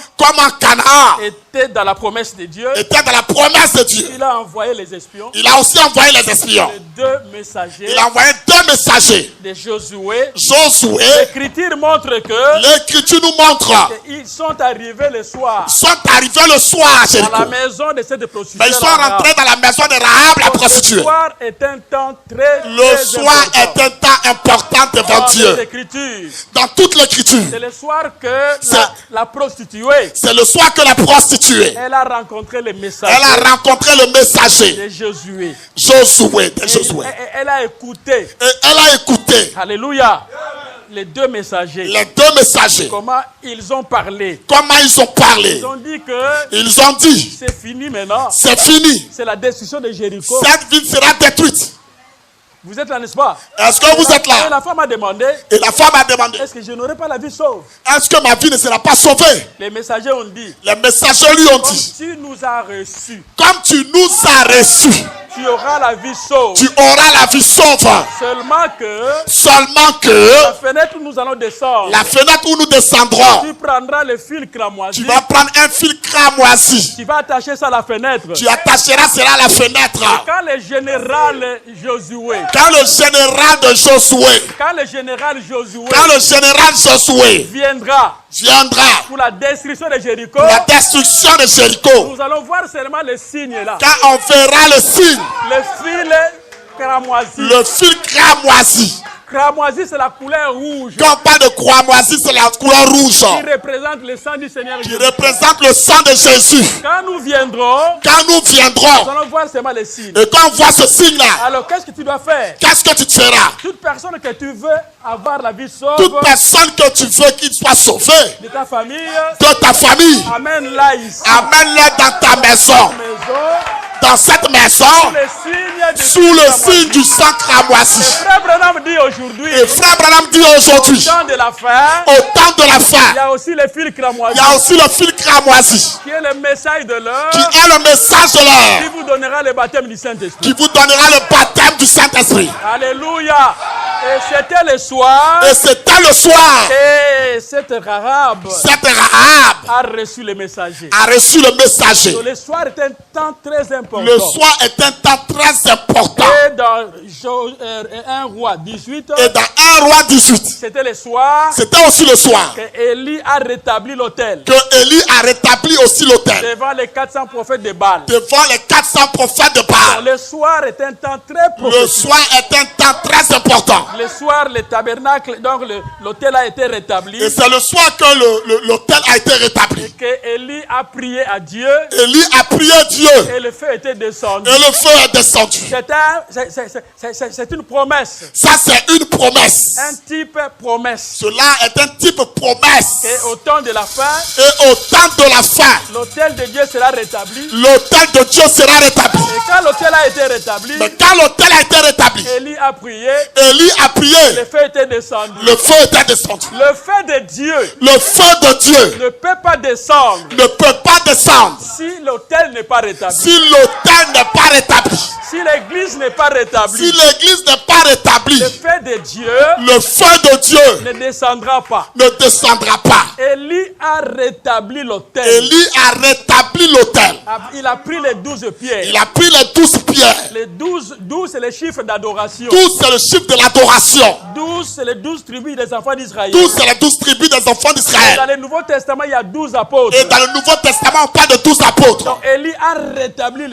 était dans la promesse de Dieu. Il a envoyé les espions. Il a aussi envoyé les espions. Il a envoyé deux messagers. De Josué. L'Écriture nous montre. Ils sont arrivés le soir. À Jéricho. Dans la maison de cette prostituée. Mais ils sont rentrés dans la maison de Rahab, la prostituée. Le soir est un temps est un temps important devant Dieu. Dans toute l'Écriture. C'est le soir que la prostituée. C'est le soir que la prostituée. Elle a rencontré le messager. De Josué. Elle a écouté. Alléluia. Les deux messagers. Comment ils ont parlé. Ils ont dit. C'est fini maintenant. C'est la destruction de Jéricho. Cette ville sera détruite. Vous êtes là, n'est-ce pas? Est-ce que vous êtes là? Et la femme a demandé. Est-ce que je n'aurai pas la vie sauve? Est-ce que ma vie ne sera pas sauvée? Les messagers ont dit. Comme tu nous as reçus. Tu auras la vie sauve. Seulement que la fenêtre où nous allons descendre. Tu prendras le fil cramoisi. Tu vas prendre un fil cramoisi. Tu vas attacher ça à la fenêtre. Tu attacheras cela à la fenêtre. Et quand le général Josué. Quand le général Josué viendra pour la destruction de Jéricho. Nous allons voir seulement le signe là. Quand on verra le signe. Le fil cramoisi. Cramoisi, c'est la couleur rouge. Quand on parle de cramoisi, c'est la couleur rouge. Qui représente le sang du Seigneur Jésus. De Jésus. Quand nous viendrons, nous allons voir seulement les signes. Et quand on voit ce signe-là, alors qu'est-ce que tu dois faire? Qu'est-ce que tu feras? Toute personne que tu veux avoir la vie sauve. Toute personne que tu veux qu'il soit sauvé. De ta famille. Amène-la ici. Amène-la dans ta maison. Dans cette maison, sous le signe du sang cramoisi. Et Frère Branham dit aujourd'hui, au temps de la fin, il y a aussi le fil cramoisi. Qui est le message de l'heure. Qui vous donnera le baptême du Saint-Esprit. Alléluia. Et c'était le soir. Et cette Rahab a reçu le messager. Donc, le soir est un temps très important. Et dans 1 roi 18. C'était le soir. Aussi le soir. Que Élie a rétabli l'autel. Devant les 400 prophètes de Baal. Le soir est un temps très important. Le soir, le tabernacle, donc l'autel a été rétabli. Et c'est le soir que l'autel a été rétabli. Et que Élie a prié à Dieu. Et le feu était descendu. C'est une promesse. Ça, c'est une promesse. Un type promesse. Cela est un type promesse. Et au temps de la fin. L'autel de Dieu sera rétabli. Et quand l'autel a été rétabli. Élie a prié. à prier, le feu était descendu. le feu était descendu. Le feu de Dieu Le feu de Dieu ne peut pas descendre ne peut pas descendre si l'autel n'est pas rétabli. si l'autel n'est pas rétabli. Si l'église n'est pas rétablie, Si l'église n'est pas rétablie, le feu de Dieu le feu de Dieu ne descendra pas. ne descendra pas. Élie a rétabli l'autel. Élie a rétabli l'autel. Il a pris les 12 pierres. Il a pris les 12 pierres. Les 12 c'est le chiffre d'adoration. 12 c'est le chiffre de l'adoration. 12 c'est les 12 tribus des enfants d'Israël. 12 c'est les 12 tribus des enfants Dans d'Israël. le Nouveau Testament, il y a 12 apôtres. Et dans le Nouveau Testament, on parle de 12 apôtres. Donc Élie a rétabli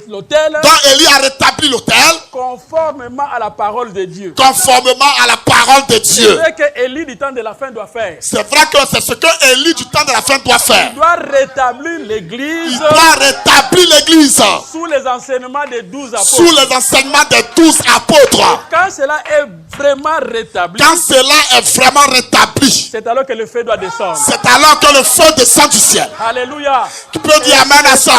l'autel Donc Élie a rétabli l'autel conformément à la parole de Dieu. conformément à la parole de C'est Dieu. vrai que Élie du temps de la fin doit faire. C'est vrai que c'est ce que Élie du temps de la fin doit faire. Il doit rétablir Il l'église doit rétablir l'église sous les enseignements des 12 sous apôtres. les enseignements des 12 apôtres. Quand cela est vraiment rétabli, Quand cela est vraiment rétabli, c'est alors que le feu doit descendre. c'est alors que le feu descend du ciel. Alléluia. Tu peux dire amen à ça.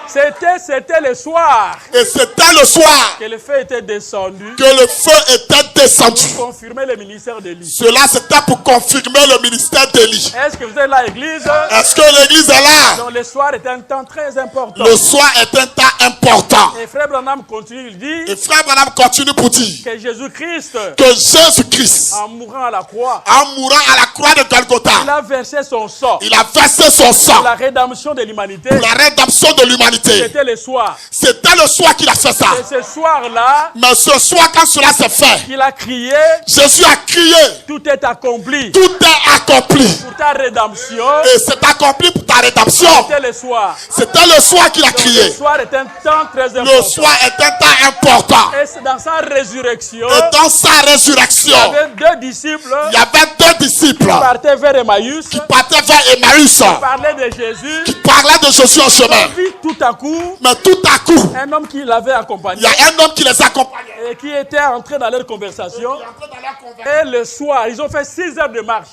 C'était le soir Et c'était le soir que le feu était descendu que le feu était descendu. pour confirmer le ministère d'Élie. Cela c'était pour confirmer le ministère d'Élie. Est-ce que vous êtes là, Église? Est-ce que l'église est là? Donc le soir est un temps très important. Le soir est un temps important. Et Frère Branham continue, il dit Et frère Branham continue pour dire que Jésus-Christ, que Jésus-Christ, en mourant à la croix, en mourant à la croix de il Golgotha, a versé son sang il a versé son sang pour la rédemption de l'humanité. pour la rédemption de l'humanité. C'était le soir. C'était le soir qu'il a fait ça. Et ce soir-là, Mais ce soir, quand cela s'est fait, il a crié, Jésus a crié, tout est accompli tout est accompli. pour ta rédemption. Et c'est accompli pour ta rédemption. C'était le soir. C'était le soir qu'il a Donc, crié. le soir est un temps très Le important. soir est un temps important. Et c'est dans sa résurrection, Et dans sa résurrection, il y avait deux disciples il y avait deux disciples qui partaient vers Emmaüs, qui partaient vers Emmaüs, qui parlaient de Jésus. qui parlaient de Jésus en chemin. Puis tout à coup, Mais tout à coup, un homme qui l'avait il accompagné y a un homme qui les accompagnait. et qui était entré dans leur conversation. Et le soir, ils ont fait 6 heures de marche.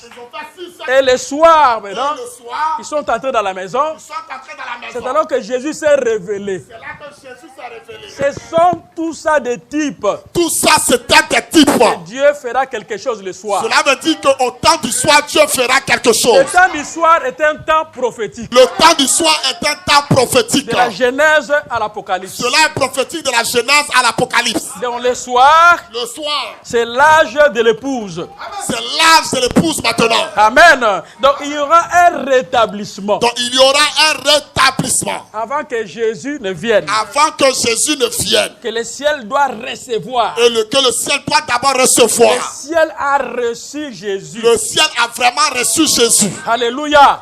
Et le soir, maintenant, Le soir, ils sont entrés dans la maison. ils sont entrés dans la C'est maison. alors que Jésus s'est révélé. C'est là que Jésus s'est révélé. Ce sont tout ça des types. Tout ça, c'était des types. Dieu fera quelque chose le soir. Cela veut dire qu'au temps du soir, Dieu fera quelque Le chose. temps du soir est un temps prophétique. Le temps du soir est un temps prophétique. De la Genèse à l'Apocalypse. Cela est prophétique de la Genèse à l'Apocalypse. Donc le soir, Le soir, c'est l'âge de l'épouse. c'est l'âge de l'épouse maintenant. Amen. Donc il y aura un rétablissement. Donc il y aura un rétablissement. Avant que Jésus ne vienne. Avant que Jésus ne vienne. Que le ciel doit recevoir. Et que le ciel doit d'abord Le recevoir. ciel a reçu Jésus. Le ciel a vraiment reçu Jésus. Alléluia.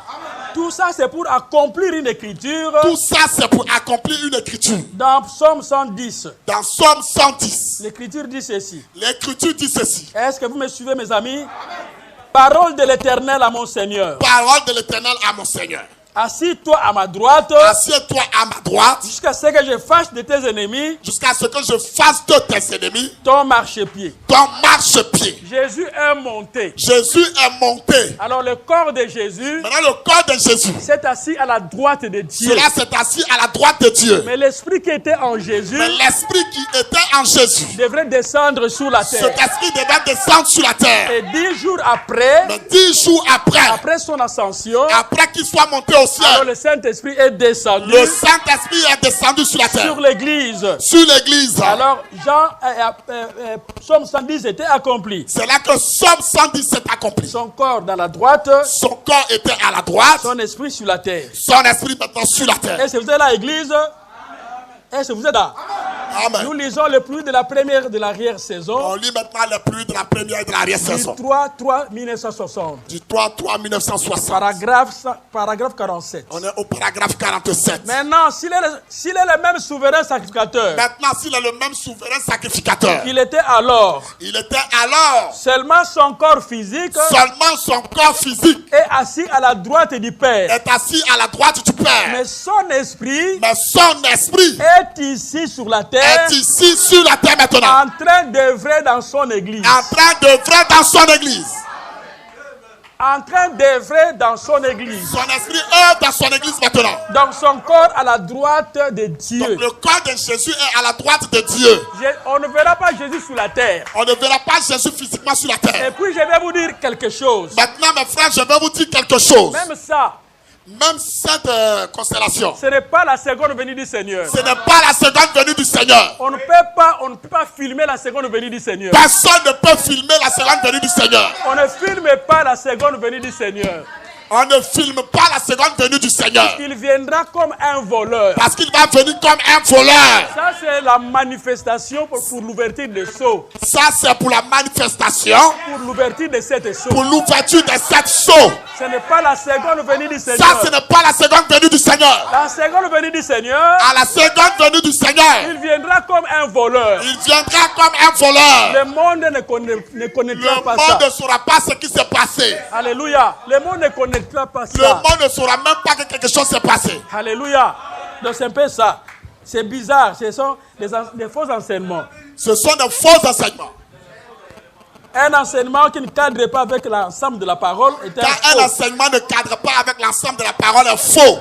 Tout ça, c'est pour accomplir une écriture. Tout ça, c'est pour accomplir une écriture. Dans Psaume 110, Dans Somme 110, l'écriture dit ceci. l'écriture dit ceci. Est-ce que vous me suivez, mes amis? Parole de l'Éternel à mon Seigneur. Parole de l'Éternel à mon Seigneur. Assis-toi à ma droite, Assieds-toi à ma droite jusqu'à ce que je fasse de tes ennemis jusqu'à ce que je fasse de tes ennemis ton marchepied. ton marchepied. Jésus est monté. Jésus est monté. Alors le corps de Jésus Maintenant, le corps de Jésus, s'est assis à la droite de Dieu. cela s'est assis à la droite de Dieu. Mais l'esprit qui était en Jésus Mais l'esprit qui était en Jésus, devrait descendre sur la cet terre. esprit devait descendre sur la terre. Et 10 jours après, Mais 10 jours après son ascension, après qu'il soit monté au alors ciel, le Saint-Esprit est descendu le Saint-Esprit est descendu sur la terre. sur l'église. Sur l'église. Alors, Psaume 110 était accompli. C'est là que Somme 110 s'est accompli. Son corps dans la droite, Son corps était à la droite, son esprit sur la terre. son esprit maintenant sur la terre. Est-ce que vous êtes là, Église? Est-ce que vous êtes là? Amen. Nous lisons le plus de la première de l'arrière-saison. On lit maintenant le plus de la première et de l'arrière-saison. Du 3-3-1960. Du 3-3-1960. Paragraphe 47. On est au paragraphe 47. Maintenant, s'il est le même souverain sacrificateur, Maintenant, s'il est le même souverain sacrificateur, il était alors il était alors seulement son corps physique seulement son corps physique est assis à la droite du Père. est assis à la droite du Père. Mais son esprit Mais son esprit est ici sur la terre, est ici sur la terre maintenant, en train d'œuvrer dans son église. en train d'œuvrer dans son église. en train d'œuvrer dans son église. Son esprit œuvre dans son église maintenant. Dans son corps à la droite de Dieu. Donc le corps de Jésus est à la droite de Dieu. On ne verra pas Jésus sur la terre. On ne verra pas Jésus physiquement sur la terre. Et puis je vais vous dire quelque chose. Maintenant, mes frères, je vais vous dire quelque chose. Même ça. Même cette constellation. Ce n'est pas la seconde venue du Seigneur. Ce n'est pas la seconde venue du Seigneur. On ne peut pas filmer la seconde venue du Seigneur. Personne ne peut filmer la seconde venue du Seigneur. On ne filme pas la seconde venue du Seigneur. On ne filme pas la seconde venue du Seigneur. Il viendra comme un voleur. Parce qu'il va venir comme un voleur. Ça, c'est la manifestation pour l'ouverture des sceaux. Ça, c'est pour la manifestation. Pour l'ouverture de cette sceaux. Pour l'ouverture de cette sceau. Ce n'est pas la seconde venue du Seigneur. Ça, ce n'est pas la seconde venue du Seigneur. La seconde venue du Seigneur. À la seconde venue du Seigneur. Il viendra comme un voleur. Il viendra comme un voleur. Le monde ne connaîtra pas ça. Le monde ne saura pas ce qui s'est passé. Alléluia. Le monde ne connaîtra pas ça. Le monde ne saura même pas que quelque chose s'est passé. Alléluia. Donc c'est un peu ça. C'est bizarre. Ce sont des faux enseignements. Ce sont des faux enseignements. Un enseignement qui ne cadre pas avec l'ensemble de la parole est un faux. Car un enseignement ne cadre pas avec l'ensemble de la parole est faux.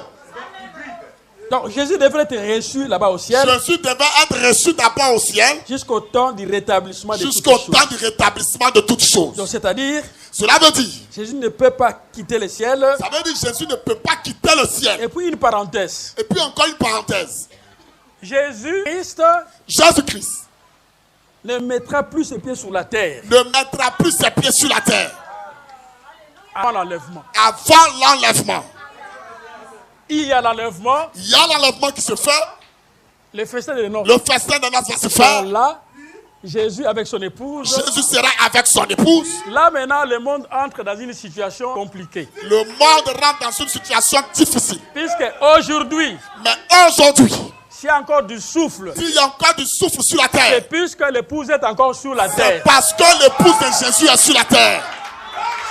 Donc Jésus devrait être reçu là-bas au ciel. Jésus devait être reçu d'abord au ciel. Jusqu'au temps du rétablissement de toutes jusqu'au choses. temps du rétablissement de toutes choses. Donc c'est-à-dire, cela veut dire, Jésus ne peut pas quitter le ciel. ça veut dire que Jésus ne peut pas quitter le ciel. Et puis une parenthèse. Et puis encore une parenthèse. Jésus-Christ Jésus-Christ ne mettra plus ses pieds sur la terre ne mettra plus ses pieds sur la terre avant l'enlèvement. avant l'enlèvement. Il y a l'enlèvement, Il y a l'enlèvement qui se fait. le festin de noces. Le festin de noces va se faire. Là, Jésus avec son épouse. Jésus sera avec son épouse. Là maintenant, le monde entre dans une situation compliquée. Le monde rentre dans une situation difficile. Puisque aujourd'hui, Mais aujourd'hui, s'il y a encore du souffle, s'il y a encore du souffle sur la c'est terre, puisque l'épouse est encore sur la c'est terre. parce que l'épouse de Jésus est sur la terre.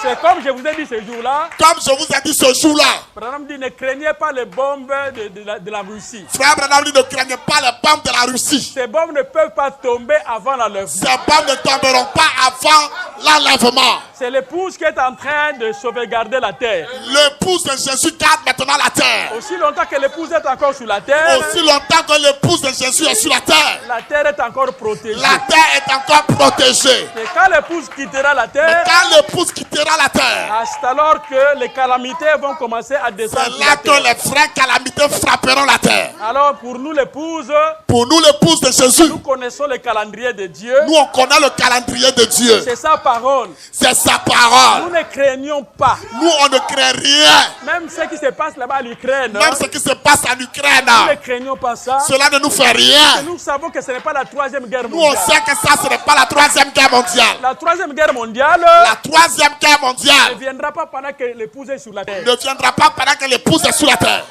C'est comme je vous ai dit ce jour-là. Comme je vous ai dit ce jour-là, Branham dit, ne craignez pas les bombes de la Russie. frère Branham dit, ne craignez pas les bombes de la Russie. Ces bombes ne peuvent pas tomber avant l'enlèvement. Ces bombes ne tomberont pas avant l'enlèvement. C'est l'épouse qui est en train de sauvegarder la terre. L'épouse de Jésus garde maintenant la terre. Aussi longtemps que l'épouse est encore sur la terre, Aussi longtemps que l'épouse de Jésus est sur la terre est encore protégée. est encore protégée. Et quand l'épouse quittera la Mais terre, quand l'épouse quittera la terre, c'est alors que les calamités vont commencer à descendre c'est sur là la que terre. les vraies calamités frapperont la terre. Alors pour nous l'épouse, Pour nous, l'épouse de Jésus, nous connaissons le calendrier de Dieu. nous on connaît le calendrier de Dieu. C'est sa parole. C'est sa parole. Nous ne craignons pas. Nous, on ne craint rien. Même ce qui se passe là-bas en Ukraine, Même ce qui se passe en Ukraine, nous ne craignons pas ça. cela ne nous fait rien. Nous savons que ce n'est pas la troisième guerre Nous, on mondiale. sait que ça, ce n'est pas la troisième guerre mondiale. La troisième guerre mondiale La troisième guerre ne mondiale viendra pas pendant que l'épouse est sur la terre. ne viendra pas pendant que l'épouse est sur la terre.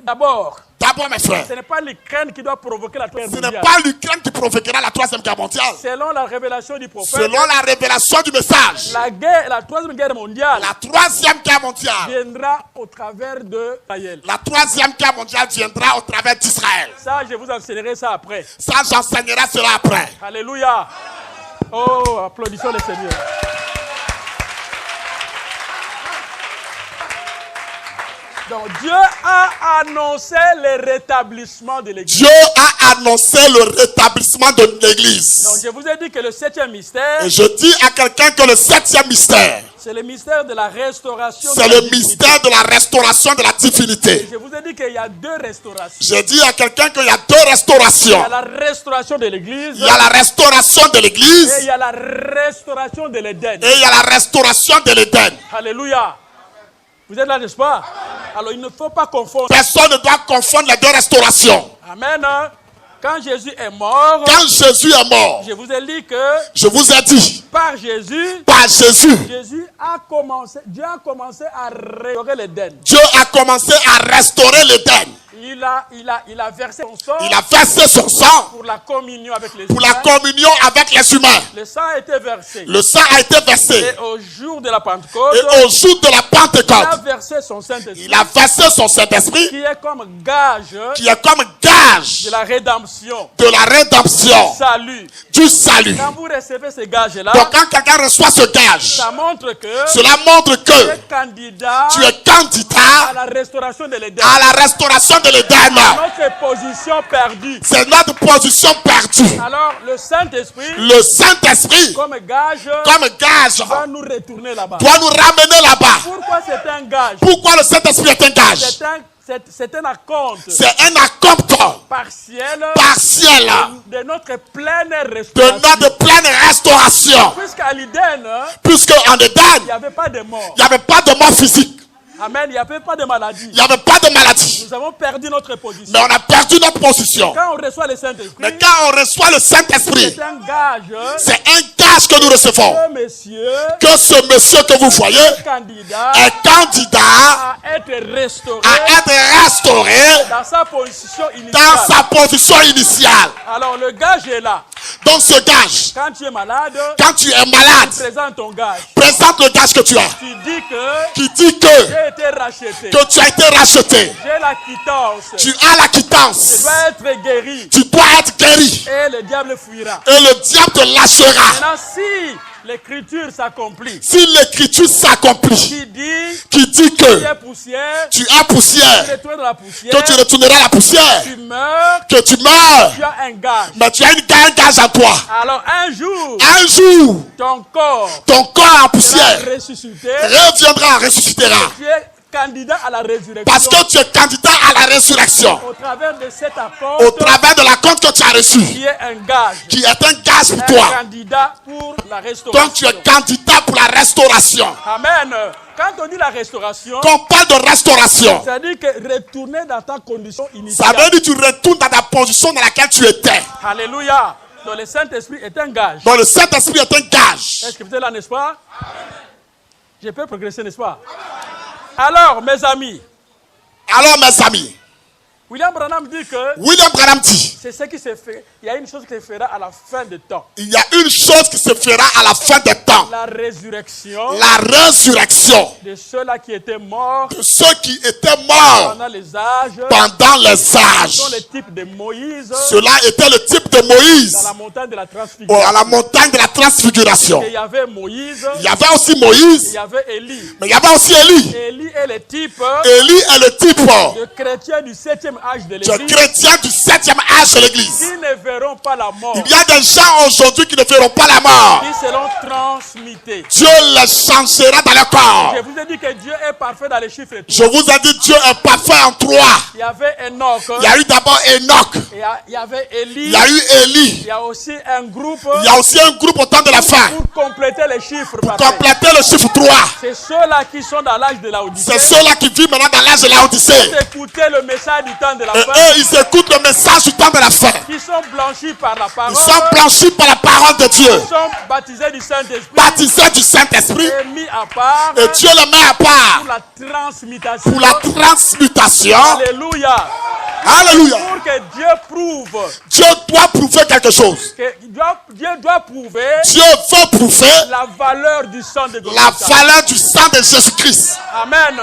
D'abord, D'abord, mes frères, ce n'est pas l'Ukraine qui doit provoquer la troisième ce guerre n'est mondiale. pas l'Ukraine qui provoquera la troisième guerre mondiale. Selon la révélation du prophète, Selon la révélation du message, la troisième guerre mondiale la troisième guerre mondiale, viendra au travers d'Israël. la troisième guerre mondiale viendra au travers d'Israël. Ça, je vous enseignerai ça après. Ça, j'enseignerai cela après. Alléluia. Oh, applaudissons le Seigneur. Donc Dieu a annoncé le rétablissement de l'Église. Dieu a annoncé le rétablissement de l'Église. Donc je vous ai dit que le septième mystère, Et je dis à quelqu'un que le septième mystère, c'est le mystère de la restauration. c'est le mystère de la restauration de la divinité. Je vous ai dit qu'il y a deux restaurations. Je dis à quelqu'un qu'il y a deux Il y restaurations. a la restauration de l'Église Il y a la restauration de et il l'Église y a la restauration de l'Éden. et il y a la restauration de l'Éden. Alléluia. Vous êtes là, n'est-ce pas? Alors il ne faut pas confondre. Personne ne doit confondre les deux restaurations. Amen. Quand Jésus est mort, Quand Jésus est mort, je vous ai dit que je vous ai dit, par Jésus, par Jésus, Dieu a commencé à restaurer l'Éden. Dieu a commencé à restaurer l'Éden. Il a versé son sang Il a versé son sang pour la communion avec les pour la humains. communion avec les humains. Le sang a été versé. Le sang a été versé. Et au jour de la Pentecôte, Et au jour de la il a Pentecôte, versé son Saint-Esprit, il a versé son Saint-Esprit qui est comme gage qui est comme gage de la rédemption rédemption. De la rédemption. Salut. Du salut. Quand vous recevez ce gage-là, Donc quand quelqu'un reçoit ce gage, ça montre que cela montre tu que es candidat tu es candidat à la restauration de l'Éden. à la restauration de l'Éden. Notre position perdue. C'est notre position perdue. Alors le Saint-Esprit, Le Saint-Esprit, comme gage, comme gage, va nous retourner là-bas. doit nous ramener là-bas. Pourquoi c'est un gage? Pourquoi le Saint-Esprit est un gage? C'est un acompte C'est un acompte partiel partiel de notre pleine de restauration. notre pleine restauration. Puisqu'à l'Éden, Puisque en il n'y Éden, avait pas de mort. il n'y avait pas de mort physique. Amen. Il n'y avait pas de maladie. Il n'y avait pas de maladie. Nous avons perdu notre position. Mais on a perdu notre position. Quand on reçoit le Saint-Esprit, Mais quand on reçoit le Saint-Esprit, c'est un gage c'est un gage que nous recevons. que monsieur Que ce monsieur que vous voyez candidat est candidat à être restauré à être restauré dans sa position dans initiale. sa position initiale. Alors le gage est là. Donc ce gage, Quand tu es malade, quand tu es malade, présente ton gage. présente le gage que tu as, Tu dis que qui dit que j'ai été racheté. tu as été racheté. J'ai la quittance. Tu as la Je quittance. dois être guéri. Tu dois être guéri. Et le diable fuira. Et le diable te lâchera. Maintenant, si l'écriture s'accomplit, Si l'écriture s'accomplit, qui dit qui dit tu que es poussière, tu as poussière, tu retournes dans la poussière, que tu retourneras à la poussière, tu meurs, que tu meurs, tu as un gage. mais tu as un gage en toi. Alors un jour, Un jour, ton corps ton corps en sera poussière ressuscité. reviendra, ressuscitera. Tu es candidat à la résurrection. Parce que tu es candidat à la résurrection. Au travers de cet Au accord, travers de la compte que tu as reçu, qui est un gage. qui est un gage pour Un toi. candidat pour la restauration. Donc tu es candidat pour la restauration. Amen. Quand on dit la restauration, Quand on parle de restauration, ça dit que retourner dans ta condition ça initiale. veut dire que tu retournes dans la position dans laquelle tu étais. Alléluia. Donc le Saint-Esprit est un gage. Donc le Saint-Esprit est un gage. Est-ce que vous êtes là, n'est-ce pas? Je peux progresser, n'est-ce pas? Alors, mes amis, Alors mes amis, William Branham dit que William Branham dit, c'est ce qui se fait. Il y a une chose qui se fera à la fin du temps. il y a une chose qui se fera à la fin des temps. La résurrection La résurrection de ceux-là qui étaient morts de ceux qui étaient morts pendant les âges. pendant les Ce sont âges. les types de Moïse Cela était le type de Moïse dans la montagne de la à transfiguration. la montagne de la transfiguration. Et il y avait Moïse, Il y avait aussi il Moïse, y avait Élie. mais il y avait aussi Élie. Élie est le type Élie est le type de chrétiens du 7e âge de de l'Église chrétiens du 7e âge de l'église. qui ne verront pas la mort, Il y a des gens aujourd'hui qui ne verront pas la mort. qui seront transmutés. Dieu les changera dans le corps. Je vous ai dit que Dieu est parfait dans les chiffres. Je vous ai dit, Dieu est parfait en trois. Il y avait Enoch, Il y a eu d'abord Enoch. il y avait Élie, Il y a eu Élie. il y a aussi un groupe Il y a aussi un groupe au temps de la fin. pour compléter les chiffres. Pour parfaits. compléter le chiffre 3. C'est ceux-là qui sont dans l'âge de la Odyssée. C'est ceux-là qui vivent maintenant dans l'âge de la Odyssée. Écoutez le message du temps de la Et fin. eux, ils écoutent le message du temps de la fin. Qui sont blanchis par la parole. Ils sont blanchis par la parole de Dieu. Qui sont baptisés du Saint-Esprit. Baptisés du Saint-Esprit. Et mis à part. Et Dieu les met à part Pour la transmutation. pour la transmutation. Alléluia. Alléluia. Pour que Dieu prouve. Dieu doit prouver quelque chose. Que Dieu doit prouver Dieu veut prouver la valeur du sang de la Golgotha. valeur du sang de Jésus-Christ. Amen.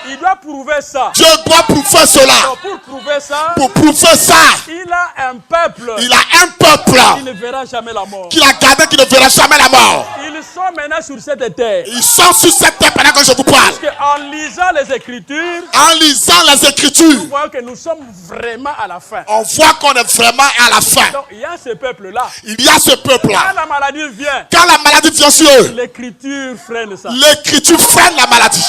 Il doit prouver ça. Dieu doit prouver cela. Donc, pour prouver ça, Pour prouver ça, il a un peuple il a un peuple qui ne verra jamais la mort. qu'il a gardé qui ne verra jamais la mort. Ils sont maintenant sur cette terre. Ils sont sur cette terre pendant que je vous parle. Parce qu'en lisant les Écritures, En lisant les Écritures, nous voyons que nous sommes vraiment à la fin. on voit qu'on est vraiment à la fin. Donc, il y a ce peuple-là. Il y a ce Quand peuple-là. la maladie vient, Quand la maladie vient sur eux, l'Écriture freine ça. l'Écriture freine la maladie.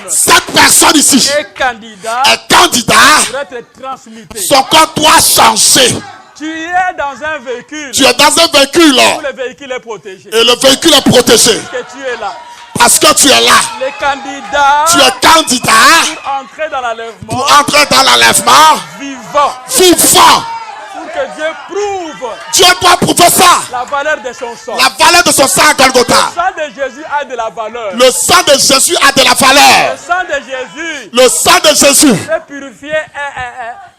Cette personne ici est candidat est candidat. pour être transmuté. Son corps doit changer. Tu es dans un véhicule Tu es dans un véhicule où le véhicule est protégé. et le véhicule est protégé. Que tu es là. Parce que tu es là. Les candidats Tu es candidat pour entrer dans l'enlèvement pour entrer dans l'enlèvement vivant. vivant. Pour que Dieu prouve Dieu doit prouver ça. la valeur de son sang. La valeur de son sang à Golgotha. Le sang de Jésus a de la valeur. Le sang de Jésus a de la Le valeur. sang de Jésus Le sang de Jésus peut purifier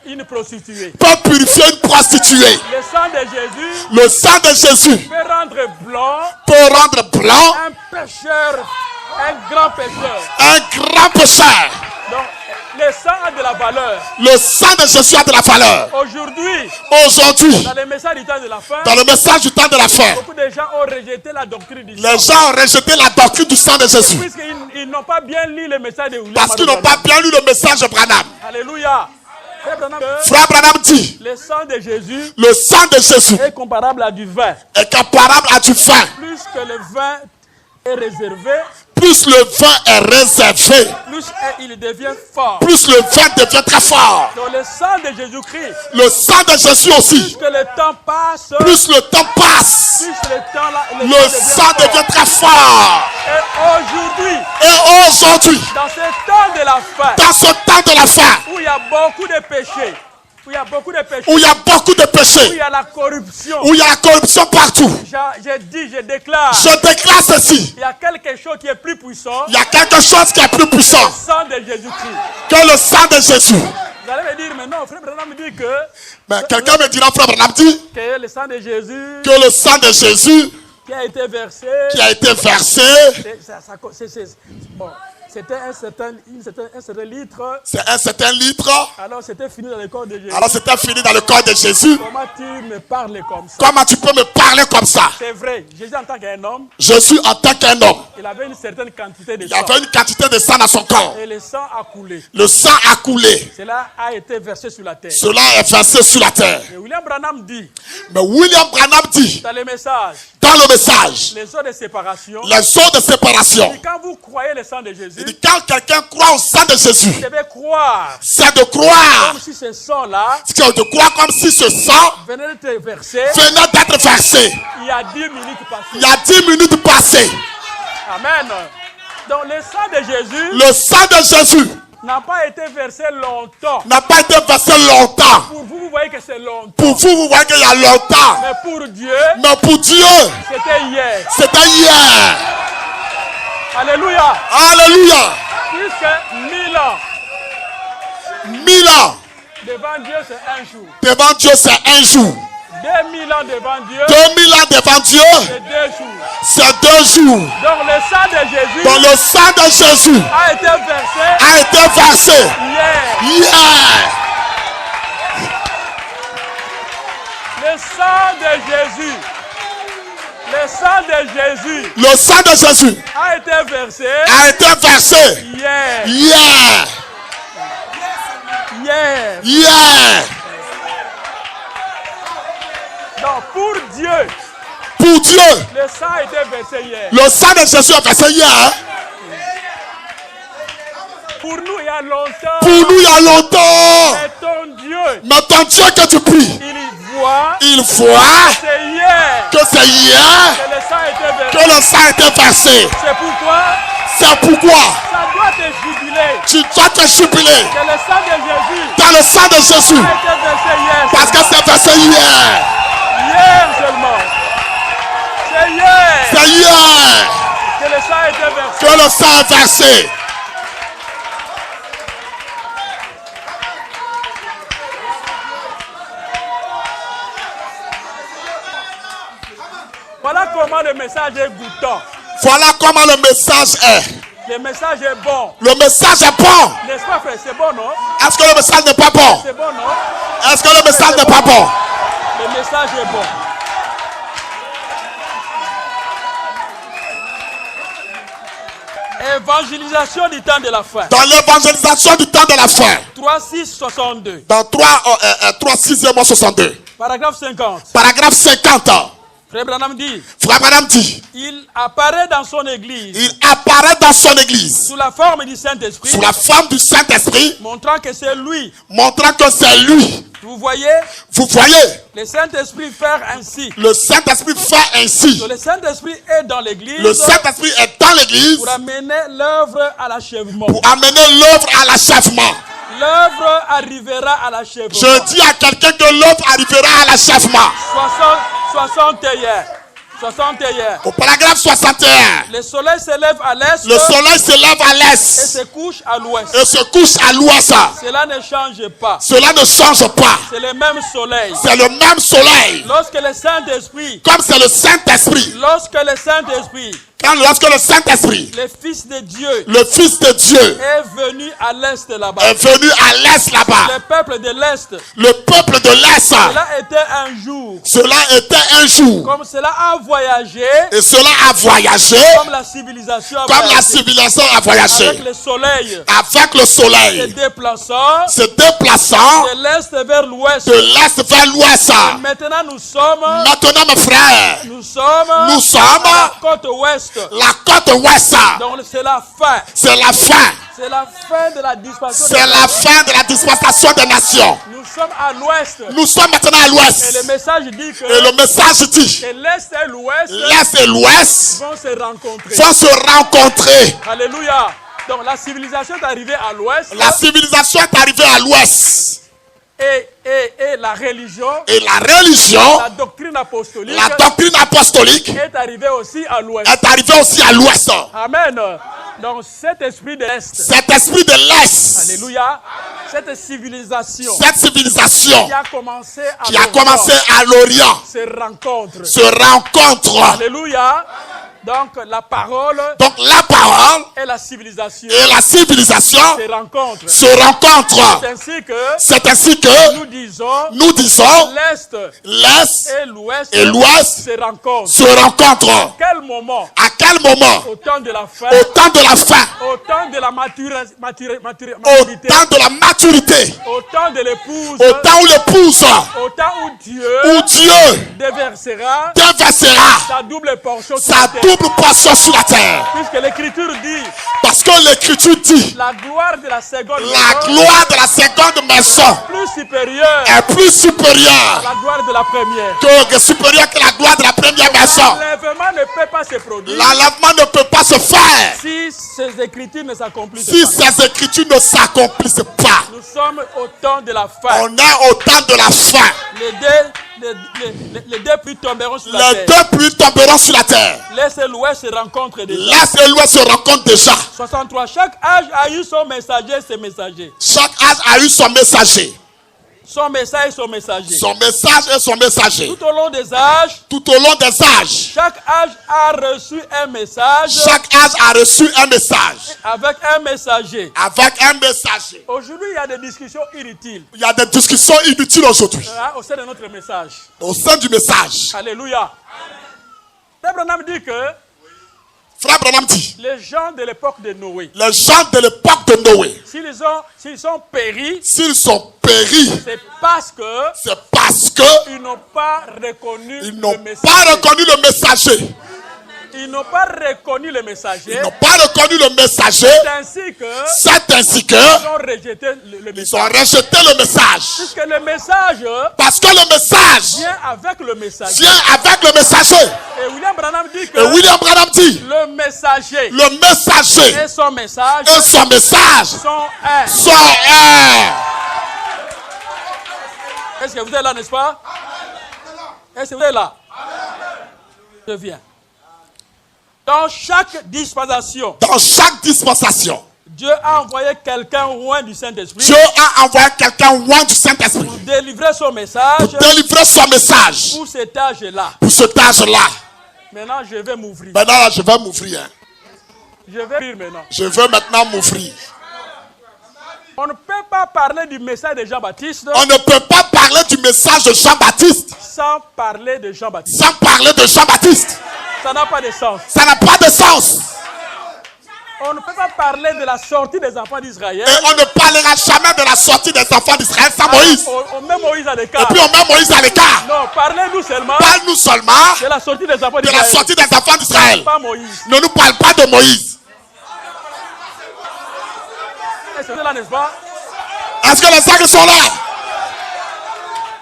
une prostituée. peut purifier une prostituée. Le sang de Jésus Le sang de Jésus peut rendre blanc peut rendre blanc un pécheur, un grand pécheur. un grand pécheur. Donc, Le sang a de la valeur. Le sang de Jésus a de la valeur. Aujourd'hui, dans le message du temps de la fin, dans le message du temps de la fin, beaucoup de gens ont rejeté la doctrine du sang. Les gens ont rejeté la doctrine du sang de Jésus. Puisqu'ils n'ont pas bien lu le message de William. Parce qu'ils n'ont pas bien lu le message de Branham. Alléluia. Frère Branham dit, le sang de Jésus, le sang de Jésus est comparable à du vin. Est comparable à du vin. Plus que le vin est réservé, plus le vin est réservé, plus il devient fort. Plus le vin devient très fort. Donc le sang de Jésus-Christ, le sang de Jésus aussi, plus que le temps passe, plus le temps passe, plus le sang devient très fort. Et aujourd'hui, dans ce temps de la fin, où il y a beaucoup de péchés, où il y a beaucoup de péchés, où il y a la corruption, partout. Je déclare ceci. Il y a quelque chose qui est plus puissant. Il y a quelque chose qui est plus puissant. Le sang de Jésus-Christ. Que le sang de Jésus. Vous allez me dire, mais non, frère Branham me dit que. Mais quelqu'un me dira, frère Branham dit. Que le sang de Jésus. Que le sang de Jésus. Qui a été versé. Bon. C'était un certain litre. C'est un certain litre. Alors c'était fini dans le corps de Jésus. Alors c'était fini dans le corps de Jésus. Comment tu me parles comme ça? Comment tu peux me parler comme ça? C'est vrai. Jésus en tant qu'un homme. Jésus en tant qu'un homme. Il avait une certaine quantité de sang. Il avait une quantité de sang dans son corps. Et le sang a coulé. Le sang a coulé. Cela a été versé sur la terre. Cela est versé sur la terre. Et William Branham dit. Mais William Branham dit. Dans le message. Dans le message. Les eaux de séparation. Les eaux de séparation. Et quand vous croyez le sang de Jésus. Il dit quand quelqu'un croit au sang de Jésus. Vous devez croire. C'est de croire. Comme si ce sang-là. C'est de croire comme si ce sang. Venait d'être versé. Il y a 10 minutes passées. Il y a 10 minutes passées. Amen. Donc le sang de Jésus. Le sang de Jésus. N'a pas été versé longtemps. Pour vous, vous voyez que c'est longtemps. Pour vous, vous voyez qu'il y a longtemps. Mais pour Dieu. C'était hier. Alléluia. Plus que 1000 ans. 1000 ans. Devant Dieu, c'est un jour. Devant Dieu, c'est un jour. 2000 ans devant Dieu. 2000 ans devant Dieu. C'est 2 jours. C'est 2 jours. Donc le sang de Jésus. A été versé. Hier. Le sang de Jésus. Le sang de Jésus. A été versé. Hier. Donc pour Dieu. Le sang a été versé hier. Le sang de Jésus est versé hier. Pour nous, il y a longtemps. Mais ton Dieu que tu pries. Il voit. Que c'est hier. Que le sang a été versé. C'est pourquoi. Tu dois te jubiler. Dans le sang de Jésus. Parce que c'est versé hier. Hier seulement. C'est hier. Que le sang est versé. Voilà comment le message est goûtant. Voilà comment le message est. Le message est bon. Le message est bon. N'est-ce pas, frère? C'est bon, non? Est-ce que le message n'est pas bon? C'est bon, non? Est-ce que le message n'est pas bon? Le message est bon. Évangélisation du temps de la fin. Dans l'évangélisation du temps de la fin. 3:6-62. Dans 3:6-62. Paragraphe 50. Paragraphe 50. Frère Branham dit. Il apparaît dans son église. Sous la forme du Saint-Esprit. Montrant que c'est lui. Vous voyez. Le Saint-Esprit fait ainsi. Le Saint-Esprit est dans l'église. Pour amener l'œuvre à l'achèvement. L'œuvre arrivera à l'achèvement. Je dis à quelqu'un que l'œuvre arrivera à l'achèvement. 61. 61. Au paragraphe 61. Le soleil se lève à l'est. Le soleil se lève à l'est. Et se couche à l'ouest. Et se couche à l'ouest. Cela ne change pas. Cela ne change pas. C'est le même soleil. C'est le même soleil. Lorsque le Saint-Esprit. Comme c'est le Saint-Esprit. Lorsque le Saint-Esprit. Lorsque le Saint-Esprit, le Fils de Dieu, est venu à l'est là-bas. Est venu à l'est là-bas. Le peuple de l'est. Le peuple de l'est. Cela était un jour. Cela était un jour. Comme cela a voyagé. Et cela a voyagé. Comme la civilisation a voyagé. Comme la civilisation a voyagé. Avec le soleil. Avec le soleil. Se déplaçant. Se déplaçant. De l'est vers l'ouest. De l'est vers l'ouest. Maintenant nous sommes. Maintenant mes frères. Nous sommes. À la côte ouest. La côte ouest. Donc c'est la fin. C'est la fin. C'est la fin de la dispensation. C'est la fin de la dispensation des nations. Nous sommes à l'ouest. Nous sommes maintenant à l'ouest. Et le message dit que. Et le message dit. Que l'est et l'ouest. L'est et l'ouest. Vont se rencontrer. Vont se rencontrer. Alléluia. Donc la civilisation est arrivée à l'ouest. La civilisation est arrivée à l'ouest. Et la religion. Et la religion. La doctrine apostolique. La doctrine apostolique. Est arrivée aussi à l'ouest. Est arrivée aussi à l'ouest. Amen. Donc cet esprit de l'est. Cet esprit de l'est. Alléluia. Cette civilisation. Cette civilisation. Qui a commencé à l'Orient. Se rencontre. Se rencontre. Alléluia. Donc la parole. Donc la parole. Et la civilisation. Et la civilisation. Se rencontrent. Se rencontrent. C'est ainsi que. Nous disons. L'est. Et l'ouest. Se rencontrent. Se rencontrent. À quel moment? À quel moment? Au temps de la fin. Au temps de la fin. Au temps de la maturité. Au temps de la maturité. Au temps de l'épouse. Au temps où l'épouse. Au temps où Dieu. Déversera. Sa double portion. Double portion sur la terre. Puisque l'écriture dit. Parce que l'écriture dit. La gloire de la seconde maison. La gloire de la seconde maison. Est plus supérieure. La gloire de la première. Que supérieure que la gloire de la première maison. L'enlèvement ne peut pas se produire. L'enlèvement ne peut pas se faire. Si ces écritures ne s'accomplissent pas. Si ces écritures ne s'accomplissent pas. Nous sommes au temps de la fin. On est au temps de la fin. Les deux pluies tomberont sur la terre. Les deux pluies tomberont sur la terre. L'est et l'ouest se rencontrent déjà. L'est et l'ouest se rencontrent déjà. 63. Chaque âge a eu son messager, ses messagers. Chaque âge a eu son messager. Son message et son messager. Son message et son messager. Tout au long des âges. Tout au long des âges. Chaque âge a reçu un message. Chaque âge a reçu un message. Avec un messager. Avec un messager. Aujourd'hui, il y a des discussions inutiles. Il y a des discussions inutiles aujourd'hui. Au sein de notre message. Au sein du message. Alléluia. Frère Branham dit que. Frère Branham dit. Les gens de l'époque de Noé. Les gens de l'époque de Noé. S'ils sont péris. S'ils sont péris. C'est parce que. Ils n'ont pas reconnu le messager. Ils n'ont pas reconnu le messager. Ils n'ont pas reconnu le messager. C'est ainsi que. Ils ont rejeté le message. Ils ont rejeté le message. Puisque le message. Parce que le message. Vient avec le messager. Vient avec le messager. Et William Branham dit que. Le messager. Et son message. Sont un. Est-ce que vous êtes là, n'est-ce pas? Est-ce que vous êtes là? Je viens. Dans chaque dispensation. Dieu a envoyé quelqu'un loin du Saint-Esprit. Pour délivrer son message. Pour cet âge-là. Maintenant, je vais m'ouvrir. Je veux maintenant m'ouvrir. On ne peut pas parler du message de Jean-Baptiste. On ne peut pas parler du message de Jean-Baptiste. Sans parler de Jean-Baptiste. Ça n'a pas de sens. On ne peut pas parler de la sortie des enfants d'Israël. Et on ne parlera jamais de la sortie des enfants d'Israël sans Moïse. On met Moïse à l'écart. Et puis on met Moïse à l'écart. Non, parlez-nous seulement. Parle-nous seulement de la sortie des enfants d'Israël. Pas Moïse. Ne nous parle pas de Moïse. Est-ce que vous êtes là, n'est-ce pas? Est-ce que les sages sont là?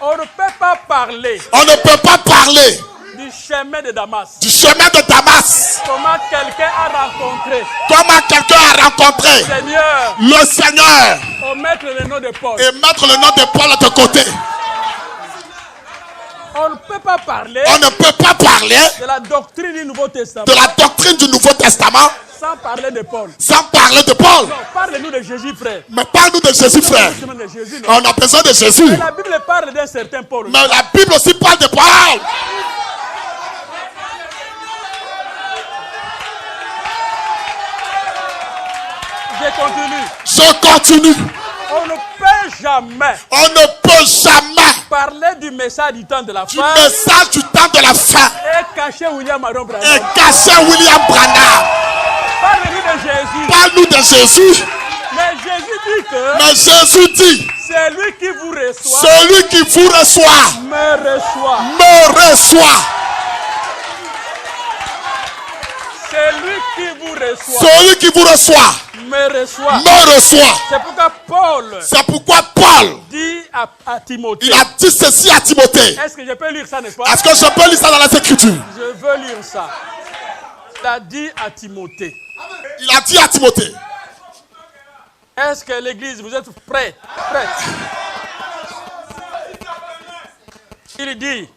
On ne peut pas parler. Du chemin de Damas. Comment quelqu'un a rencontré. Le Seigneur. Pour mettre le nom de Paul. Et mettre le nom de Paul de côté. On ne peut pas parler. On ne peut pas parler de la doctrine du Nouveau Testament. De la doctrine du Nouveau Testament. Sans parler de Paul. Sans parler de Paul. Non, parle-nous de Jésus, frère. Mais parle-nous de Jésus, frère. On a besoin de Jésus. Mais la Bible parle d'un certain Paul. Mais la Bible aussi parle de Paul. Je continue. On ne peut jamais parler du message du temps de la fin. Du message du temps de la fin. Et cacher William Branham. Parle-nous de Jésus. Parle-nous de Jésus. Mais Jésus dit que. Mais Jésus dit. Celui qui vous reçoit. Celui qui vous reçoit. Me reçoit. Me reçoit. Celui qui vous reçoit. Celui qui vous reçoit. Me reçoit. Me reçoit. C'est pourquoi Paul. Dit à Timothée. Il a dit ceci à Timothée. Est-ce que je peux lire ça, n'est-ce pas? Est-ce que je peux lire ça dans les Écritures? Je veux lire ça. Il a dit à Timothée. Il a dit à Timothée. Est-ce que l'église, vous êtes prêts? Il dit.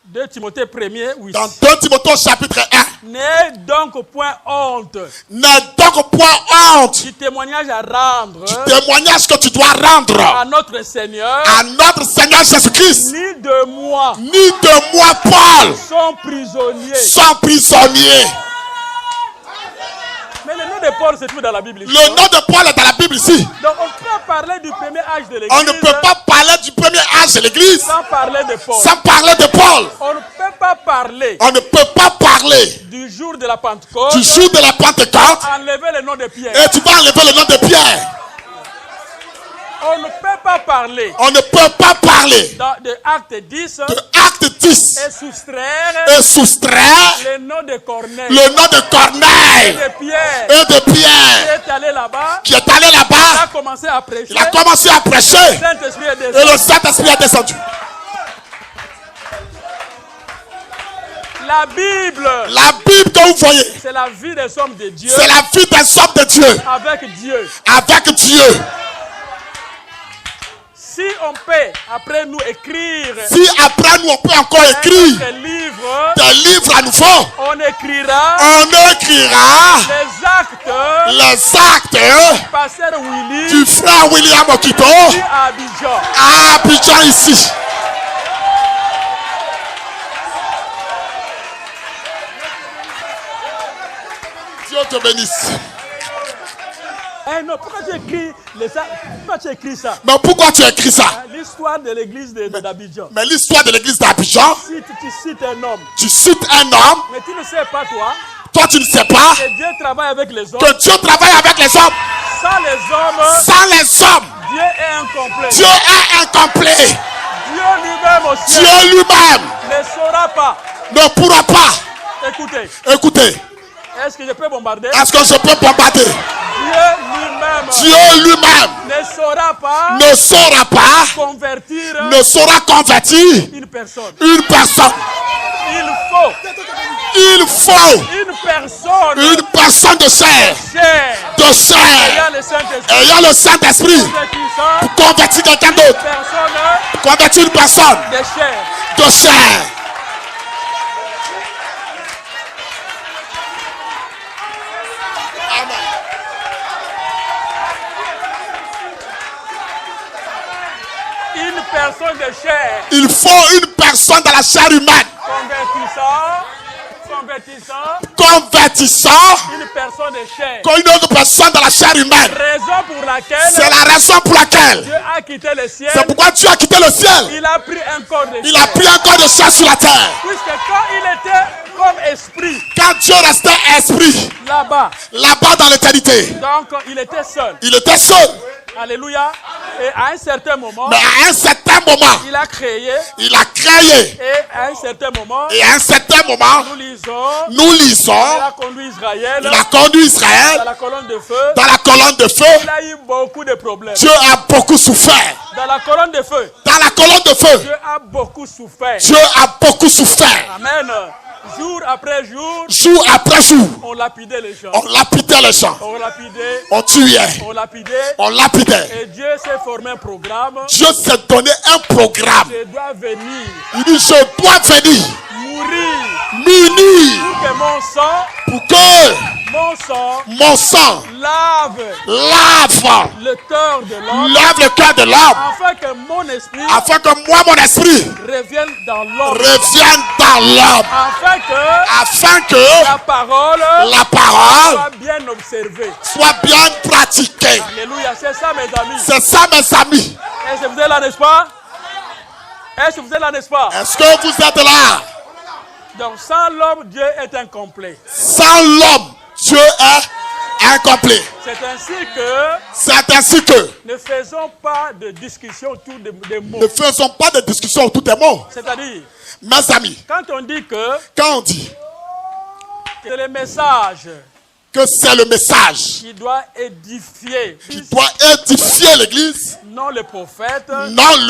2 Timothée 1er, oui. Dans 2 Timothée chapitre 1. N'aie donc point honte. N'aie donc point honte. Du témoignage à rendre. Du témoignage que tu dois rendre. À notre Seigneur. À notre Seigneur Jésus-Christ. Ni de moi. Ni de moi, Paul. Son prisonnier. Son prisonnier. Mais le nom de Paul se trouve dans la Bible. Le nom de Paul est dans la Bible ici. Donc on peut parler du premier âge de l'église. On ne peut pas parler du premier âge de l'église. Sans parler de Paul. Sans parler de Paul. On ne peut pas parler. On ne peut pas parler. Du jour de la Pentecôte. Du jour de la Pentecôte. Enlever le nom de Pierre. Et tu vas enlever le nom de Pierre. On ne peut pas parler. On ne peut pas parler. De Acte 10. De Acte 10. Et soustraire. Le nom de Corneille. Le nom de Corneille. Et de Pierre. Et de Pierre. Qui est allé là-bas. Qui est allé là-bas. Il a commencé à prêcher. Il a commencé à prêcher. Et le Saint-Esprit est descendu. La Bible que vous voyez, c'est la vie des hommes de Dieu. C'est la vie des hommes de Dieu. Avec Dieu. Avec Dieu. Si on peut après nous écrire. Si après nous on peut encore écrire des livres à nouveau. On écrira. Les actes. Pasteur Willy. Du frère William Okito. À Abidjan. À Abidjan ici. Dieu te bénisse. Non, pourquoi tu écris ça? Mais pourquoi tu écris ça? L'histoire de l'église d'Abidjan. Mais l'histoire de l'église d'Abidjan. Si tu cites un homme. Tu cites un homme. Mais tu ne sais pas, toi. Toi, tu ne sais pas. Que Dieu travaille avec les hommes. Que Dieu travaille avec les hommes. Sans les hommes. Sans les hommes. Dieu est incomplet. Dieu est incomplet. Dieu lui-même aussi. Dieu lui-même. Ne saura pas. Ne pourra pas. Écoutez. Est-ce que je peux bombarder? Est-ce que je peux bombarder? Dieu lui-même ne saura pas convertir une personne. Il faut une personne de chair ayant le Saint-Esprit pour convertir quelqu'un d'autre. Convertir une personne de chair. Personne de chair. Il faut une personne dans la chair humaine. Convertissant. Une personne de chair. Une autre personne dans la chair humaine. C'est la raison pour laquelle Dieu a quitté le ciel. C'est pourquoi Dieu a quitté le ciel. Il a pris un corps de chair. Il a pris un corps de chair sur la terre. Puisque quand il était comme esprit. Quand Dieu restait esprit. Là-bas dans l'éternité. Donc il était seul. Il était seul. Alléluia. Et à un certain moment. Mais à un certain moment. Il a créé. Et à un certain moment. Nous lisons. Il a conduit Israël. Dans la colonne de feu. Il a eu beaucoup de problèmes. Dieu a beaucoup souffert. Dans la colonne de feu. Dieu a beaucoup souffert. Amen. Jour après jour. Jour après jour. On lapidait les gens. On lapidait les gens. On lapidait. On tuait. On lapidait. On lapidait. Et Dieu s'est formé un programme. Dieu s'est donné un programme. Je dois venir. Il dit, je dois venir. Mourir. Muni. Pour que mon sang. Pour que mon sang lave le cœur de l'homme. Lave le cœur de l'homme. Afin que mon esprit. Afin que moi, mon esprit. Revienne dans l'homme. Revienne dans l'homme. Afin que la parole soit bien observée. Soit bien pratiquée. Alléluia. C'est ça, mes amis. C'est ça, mes amis. Est-ce que vous êtes là, n'est-ce pas? Est-ce que vous êtes là, n'est-ce pas? Est-ce que vous êtes là? Donc, sans l'homme, Dieu est incomplet. Sans l'homme, Dieu est incomplet. C'est ainsi que ne faisons pas de discussion autour des mots. Ne faisons pas de discussion autour des mots. C'est-à-dire, mes amis, quand on dit que c'est le message, que c'est le message qui doit édifier l'église, non le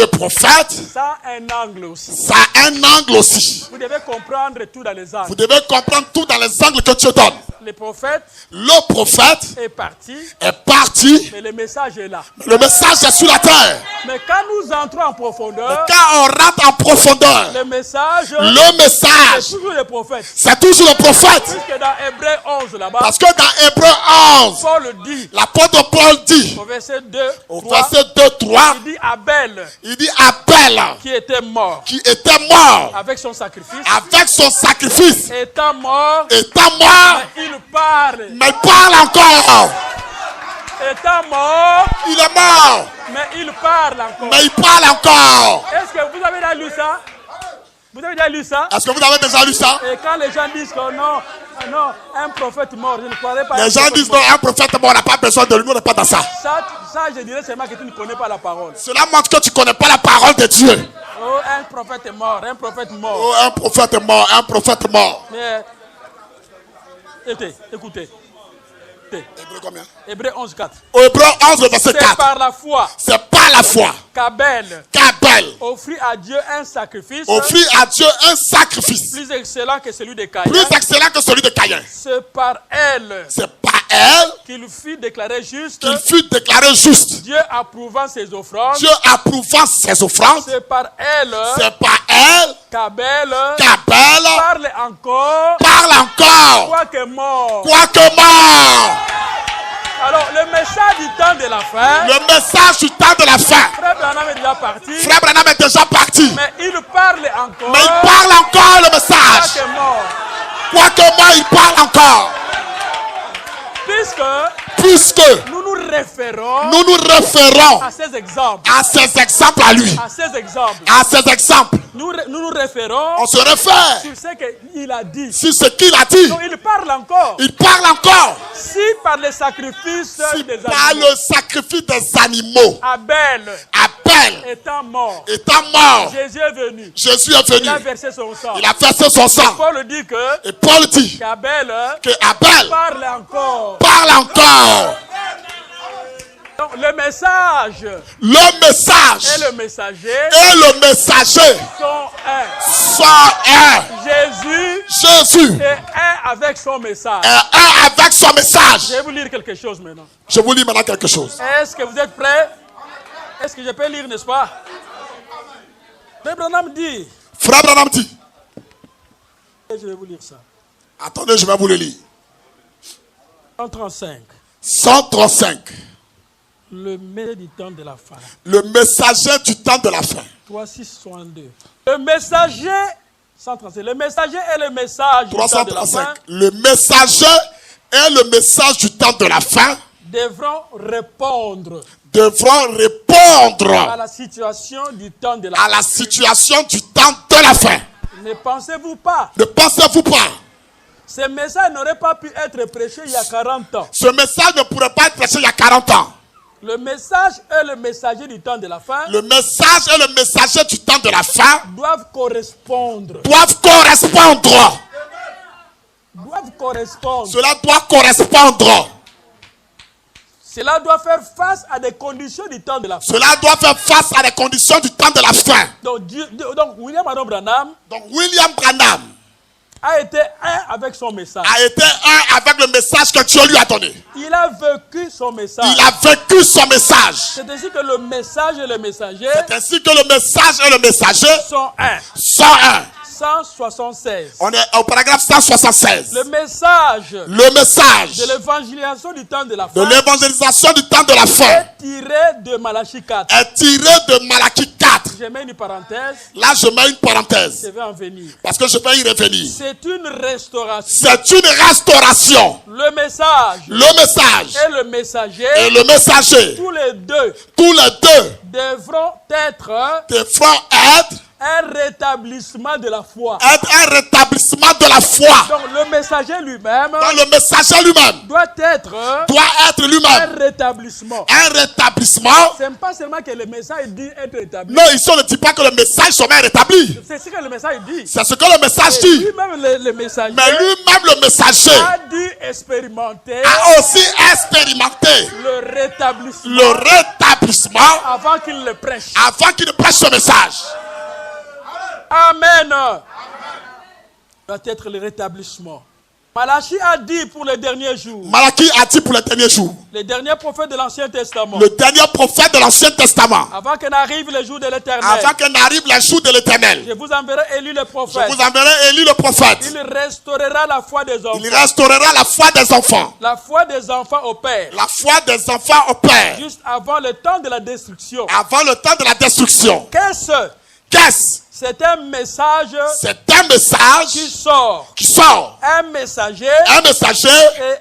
prophète, ça a un angle aussi. Ça a un angle aussi. Vous devez comprendre tout dans les angles. Vous devez comprendre tout dans les angles que Dieu donne. Le prophète est parti, mais le message est là. Le message est sur la terre. Mais quand nous entrons en profondeur, quand on rentre en profondeur, le message c'est toujours le prophète. C'est toujours le prophète. Puisque dans Hébreux 11 là-bas, parce que dans Hébreux 11, Paul dit, l'apôtre Paul dit, au verset 2, verset 2, 3, il dit Abel, qui était mort avec son sacrifice, étant mort, il parle. Mais il parle encore. Étant mort, il est mort. Mais il parle encore. Est-ce que vous avez déjà lu ça? Vous avez déjà lu ça? Est-ce que vous avez déjà lu ça? Et quand les gens disent que non, un prophète mort, je ne croirais pas. Les gens disent non, un prophète mort, on n'a pas besoin de lui, on n'est pas dans ça. Ça, je dirais seulement que tu ne connais pas la parole. Cela montre que tu ne connais pas la parole de Dieu. Oh, un prophète est mort, un prophète mort. Oh, un prophète mort. Mais, écoutez. Hébreux combien? Hébreux 11, 4. Hébreux 11, verset 4. C'est par la foi. Qu'Abel offrit à Dieu un sacrifice. Plus excellent que celui de Caïn. C'est par elle. Qu'il fut déclaré juste. Dieu approuvant ses offrandes. C'est par elle. Qu'Abel parle encore. Quoique mort. Alors, le message du temps de la fin. Frère Branham est déjà parti. Mais il parle encore. Le message. Quoique mort, il parle encore. Puisque nous nous référons à ces exemples. À lui. À ces exemples. Nous nous référons. On se réfère sur ce qu'il a dit. Donc, il parle encore. Si par le sacrifice des animaux. Abel étant mort. Jésus est venu. Il a versé son sang. Paul dit qu'Abel parle encore. Donc, le message et le messager sont un. Jésus est un avec son message. Je vais vous lire quelque chose maintenant. Est-ce que vous êtes prêts? Est-ce que je peux lire, n'est-ce pas? Frère Branham dit. Et je vais vous lire ça. Attendez, je vais vous le lire. 135. Le messager du temps de la fin. Le messager du temps de la fin. 362. Le messager 135. Le messager est le message du temps de la fin. Le messager est le message du temps de la fin. Devront répondre à la situation du temps de la fin. Ne pensez-vous pas? Ce message n'aurait pas pu être prêché il y a 40 ans. Ce message ne pourrait pas être prêché il y a 40 ans. Le message et le messager du temps de la fin. Le message et le messager du temps de la fin doivent correspondre. Cela doit correspondre. Cela doit faire face à des conditions du temps de la fin. Donc William Branham a été un avec son message. A été un avec le message que Dieu lui a donné. Il a vécu son message. Il a vécu son message. C'est ainsi que le message et le messager. C'est ainsi que le message et le messager sont un. Sont un. 176. On est au paragraphe 176. Le message de l'évangélisation du temps de la fin. De l'évangélisation du temps de la fin. Est tiré de Malachie 4. Est tiré de Malachie 4. Je mets une parenthèse. Là, je mets une parenthèse. Je vais en venir. Parce que je vais y revenir. C'est une restauration. C'est une restauration. Le message. Le message. Et le messager. Et le messager. Tous les deux. Devront être un rétablissement de la foi. Un rétablissement de la foi. Donc le messager lui-même. Doit être lui-même. Un rétablissement. Un rétablissement. C'est pas seulement que le message dit être rétabli. Non, ici on ne dit pas que le message soit rétabli. C'est ce que le message dit. C'est ce que le message dit. Lui-même le messager. Mais lui-même le messager a dû expérimenter. A aussi expérimenté le rétablissement. Le rétablissement. Avant qu'il le prêche. Avant qu'il ne prêche ce message. Amen. Doit être le rétablissement. Malachie a dit pour les derniers jours. Malachie a dit pour les derniers jours. Les derniers prophètes de l'Ancien Testament. Le dernier prophète de l'Ancien Testament. Avant que n'arrive les jours de l'Éternel. Avant que n'arrive les jours de l'Éternel. Je vous enverrai Élie le prophète. Je vous enverrai Élie le prophète. Il restaurera la foi des enfants. Il restaurera la foi des enfants. La foi des enfants au Père. La foi des enfants au Père. Juste avant le temps de la destruction. Avant le temps de la destruction. Qu'est-ce? C'est un message. C'est un message qui sort. Un messager. Et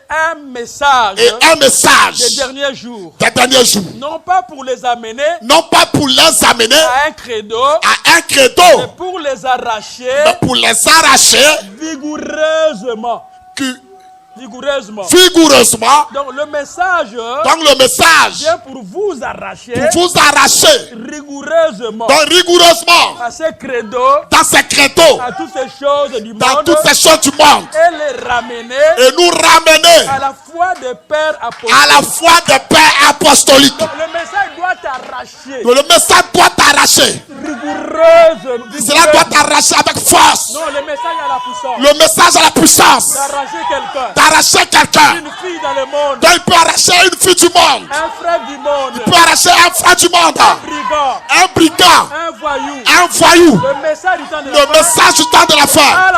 un message. Des derniers jours. Non pas pour les amener. À un credo. Mais pour les arracher. Vigoureusement. Donc le message vient pour vous arracher. Rigoureusement. À ces credos. À toutes ces choses du monde. Et les ramener. À la foi des pères apostoliques. Donc le message doit t'arracher. Rigoureusement. Cela doit t'arracher avec force. Non, le message à la puissance. Le message à la puissance. D'arracher quelqu'un. Une fille dans le monde. Donc il peut arracher une fille du monde. Un frère du monde. Il peut arracher un frère du monde. Un brigand. Un voyou. Le message du temps de la fin. À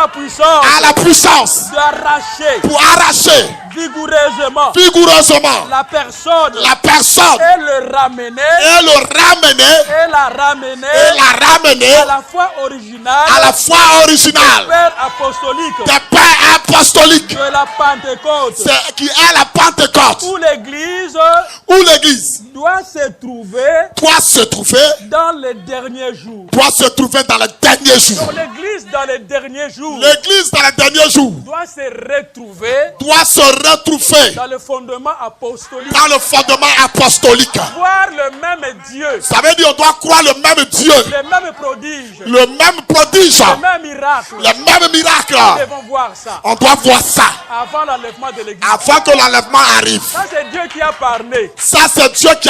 la puissance. Pour arracher. Vigoureusement. La personne. Et le ramener. Et la ramener. À la foi originale. Des pères apostoliques. De la Pentecôte. Qui est la Pentecôte. Où l'église doit se trouver dans les derniers jours. Donc l'église dans les derniers jours doit se retrouver dans le fondement apostolique. Voir le même Dieu. Ça veut dire on doit croire le même Dieu. Le même prodige. Le même miracle. Nous devons voir ça. On doit voir ça. Avant l'enlèvement de l'église. Avant que l'enlèvement arrive. Ça c'est Dieu qui a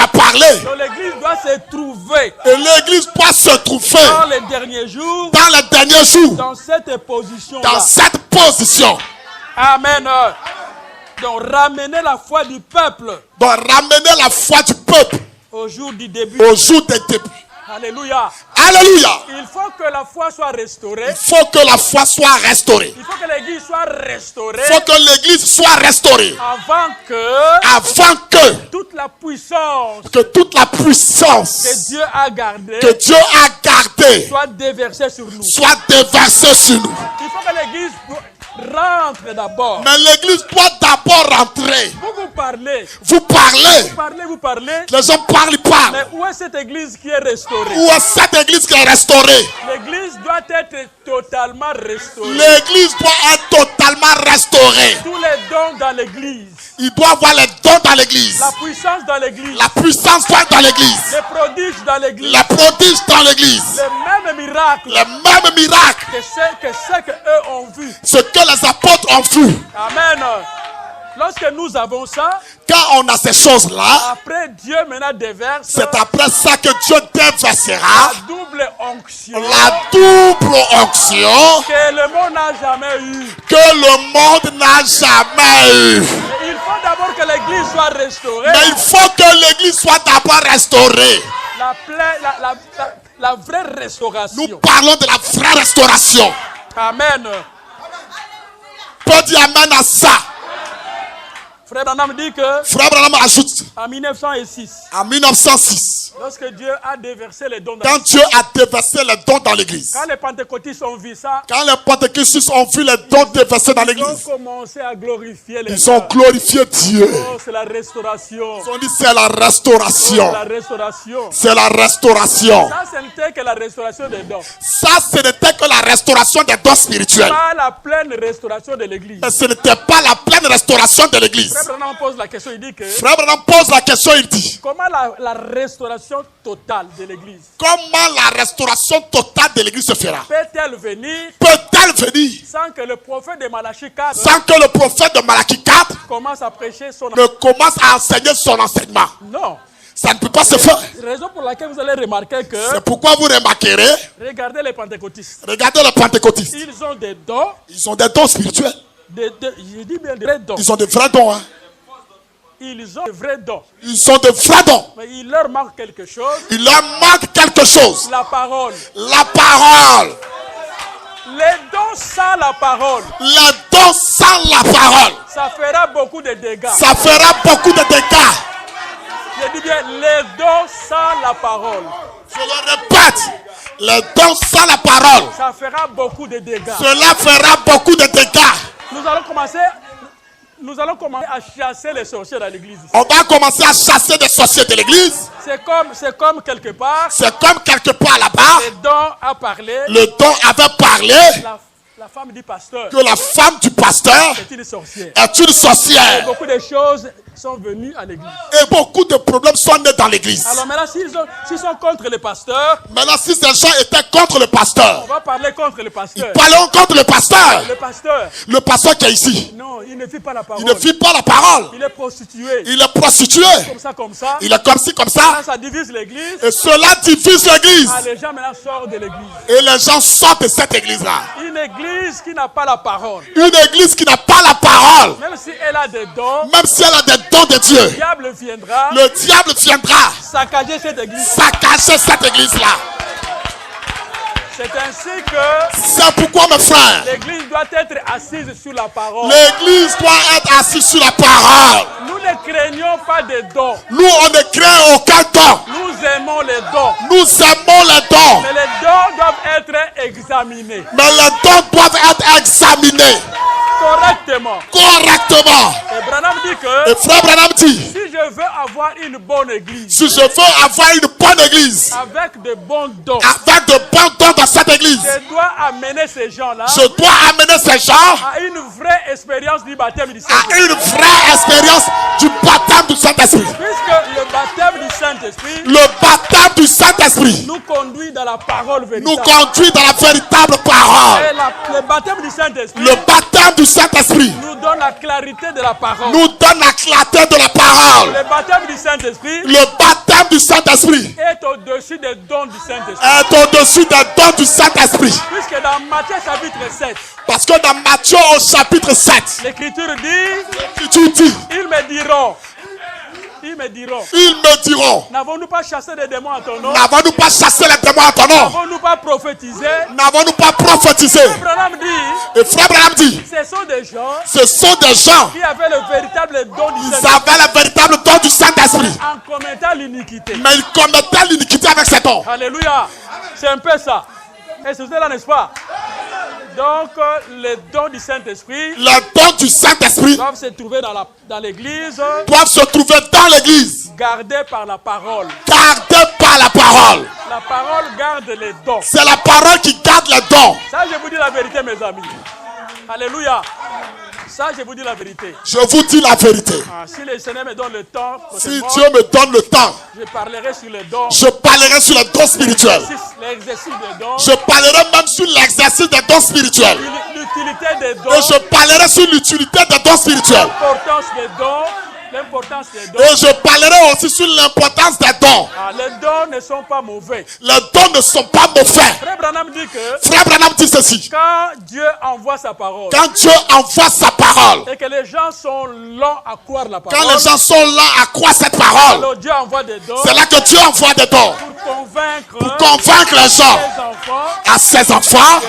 parlé. Donc l'église doit se trouver. Et l'église doit se trouver. Dans les derniers jours. Dans cette position. Amen. Donc ramener la foi du peuple. Au jour du début. Alléluia. Il faut que la foi soit restaurée. Il faut que l'église soit restaurée. Avant que toute la puissance que Dieu a gardée soit déversée sur nous. Il faut que l'église rentre d'abord. Mais l'église doit d'abord rentrer. Vous parlez. Les gens parlent. Mais où est cette église qui est restaurée? L'église doit être totalement restaurée. Tous les dons dans l'église. Il doit avoir les dons dans l'église. La puissance dans l'église. Les prodiges dans l'église. Les mêmes miracles. Que ce que eux ont vu. Ce que les apôtres ont vu. Amen. Lorsque nous avons ça, quand on a ces choses-là, après Dieu maintenant déverse. C'est après ça que Dieu déversera la double onction. Que le monde n'a jamais eu. Que le monde n'a jamais eu. Mais il faut d'abord que l'église soit restaurée. Mais il faut que l'église soit d'abord restaurée. La vraie restauration. Nous parlons de la vraie restauration. Amen. Peut dire amen à ça. Frère Branham dit que Frère Branham ajoute en 1906, en 1906, lorsque Dieu a déversé les dons, quand Dieu a déversé les dons dans l'église, quand les pentecôtistes ont vu ça, quand les pentecôtistes ont vu les dons déversés dans ils ont l'église, commencé à glorifier les ils ont glorifié Dieu. Oh, c'est la restauration. Ils ont dit c'est la restauration. Oh, la restauration. C'est la restauration. Ça, ce n'était que la restauration des dons. Ça, ce n'était que la restauration des dons spirituels. Pas la pleine restauration de l'église. Mais ce n'était pas la pleine restauration de l'église. Frère Branham pose la question, il dit que Frère Branham pose la question, il dit comment la restauration totale de l'église comment la restauration totale de l'église se fera? peut-elle venir Peut-elle venir sans que le prophète de Malachie 4 sans que le prophète de Malachie 4 commence à prêcher son ne commence à enseigner son enseignement? Non. Ça ne peut pas se faire. Raison pour laquelle vous allez remarquer que C'est pourquoi vous remarquerez, regardez les pentecôtistes. regardez les pentecôtistes. Ils ont des dons. Ils ont des dons spirituels. Je dis bien des vrais dons. Ils ont de vrais dons. Hein. Ils ont de vrais dons. Ils ont de vrais dons. Mais il leur manque quelque chose. Il leur manque quelque chose. La parole. La parole. Les dons sans la parole. Les dons sans la parole. Ça fera beaucoup de dégâts. Ça fera beaucoup de dégâts. Je dis bien les dons sans la parole. Je le répète. Les dons sans la parole. Ça fera beaucoup de dégâts. Cela fera beaucoup de dégâts. Nous allons commencer à chasser les sorciers dans l'église. On va commencer à chasser des sorciers de l'église. C'est comme quelque part. C'est comme quelque part là-bas. Le don a parlé. Le don avait parlé. La femme du pasteur. Que la femme du pasteur est une sorcière. Est une sorcière. Et beaucoup de choses sont venues à l'église. Et beaucoup de problèmes sont nés dans l'église. Alors maintenant, s'ils sont contre le pasteur. Maintenant, si ces gens étaient contre le pasteur. On va parler contre le pasteur. Ils parlent contre le pasteur. Le pasteur. Le pasteur qui est ici. Non, il ne vit pas la parole. Il ne vit pas la parole. Il est prostitué. Il est prostitué. Comme ça. Il est comme ci, comme ça. Ça divise l'église. Et cela divise l'église. Ah, les gens maintenant sortent de l'église. Et les gens sortent de cette église-là. Une église qui n'a pas la parole. Une église qui n'a pas la parole. Même si elle a des dons. Même si elle a des dons de Dieu. Le diable viendra. Le diable viendra. Saccager cette église. Saccager cette église-là. C'est ainsi que. C'est pourquoi, mes frères. L'église doit être assise sur la parole. L'église doit être assise sur la parole. Nous ne craignons pas des dons. Nous, on ne craint aucun don. Nous aimons les dons. Nous aimons les dons. Mais les dons doivent être examinés. Mais les dons doivent être examinés. Correctement. Correctement. Et Branham dit que. Et frère Branham dit. Si je veux avoir une bonne église. Si je veux avoir une bonne église. Avec de bons dons. Avec de bons dons dans cette église. Je dois amener ces gens-là. Je dois amener ces gens. À une vraie expérience du baptême du Saint-Esprit. À une vraie expérience du baptême du Saint-Esprit. Puisque le baptême du Saint-Esprit. Le baptême du Saint-Esprit. Nous conduit dans la parole véritable. Nous conduit dans la véritable parole. Et le baptême du Saint-Esprit. Le baptême du Saint-Esprit. Nous donne la clarité de la parole. Nous donne la clarté de la parole. Le baptême du Saint-Esprit. Le baptême du Saint-Esprit. Est au-dessus des dons du Saint-Esprit. Est au-dessus des dons du Saint-Esprit. Puisque dans Matthieu chapitre 7. Parce que dans Matthieu au chapitre 7. L'Écriture dit. L'Écriture dit. Ils me diront. Ils me diront. N'avons-nous pas chassé des démons en ton nom? N'avons-nous pas chassé les démons en ton nom? N'avons-nous pas prophétisé? N'avons-nous pas prophétisé? Et frère Branham dit. Ce sont des gens. Ce sont des gens. Qui avaient le véritable don du Saint-Esprit. Ils avaient le véritable don du Saint-Esprit. En commettant l'iniquité. Mais ils commettaient l'iniquité avec ces dons. Alléluia. C'est un peu ça. Et c'est là, n'est-ce pas? Donc, les dons du Saint-Esprit. Les dons du Saint-Esprit doivent se trouver dans l'église. Doivent se trouver dans l'église. Gardés par la parole. Gardés par la parole. La parole garde les dons. C'est la parole qui garde les dons. Ça, je vous dis la vérité, mes amis. Alléluia. Ça, je vous dis la vérité. Je vous dis la vérité. Si le Seigneur me donne le temps. Si Dieu me donne le temps. Je parlerai sur les dons. Je parlerai sur les dons spirituels. L'exercice des dons. Je parlerai même sur l'exercice des dons spirituels. L'utilité des dons. Et je parlerai sur l'utilité des dons spirituels. L'importance des dons. l'importance des dons. Et je parlerai aussi sur l'importance des dons. Les dons ne sont pas mauvais. Les dons ne sont pas mauvais. Frère Branham dit que Frère Branham dit ceci. quand Dieu envoie sa parole. Quand Dieu envoie sa parole. Et que les gens sont lents à croire la parole. Quand les gens sont là à croire cette parole. Alors Dieu envoie des dons. C'est là que Dieu envoie des dons. Pour convaincre les gens à ses enfants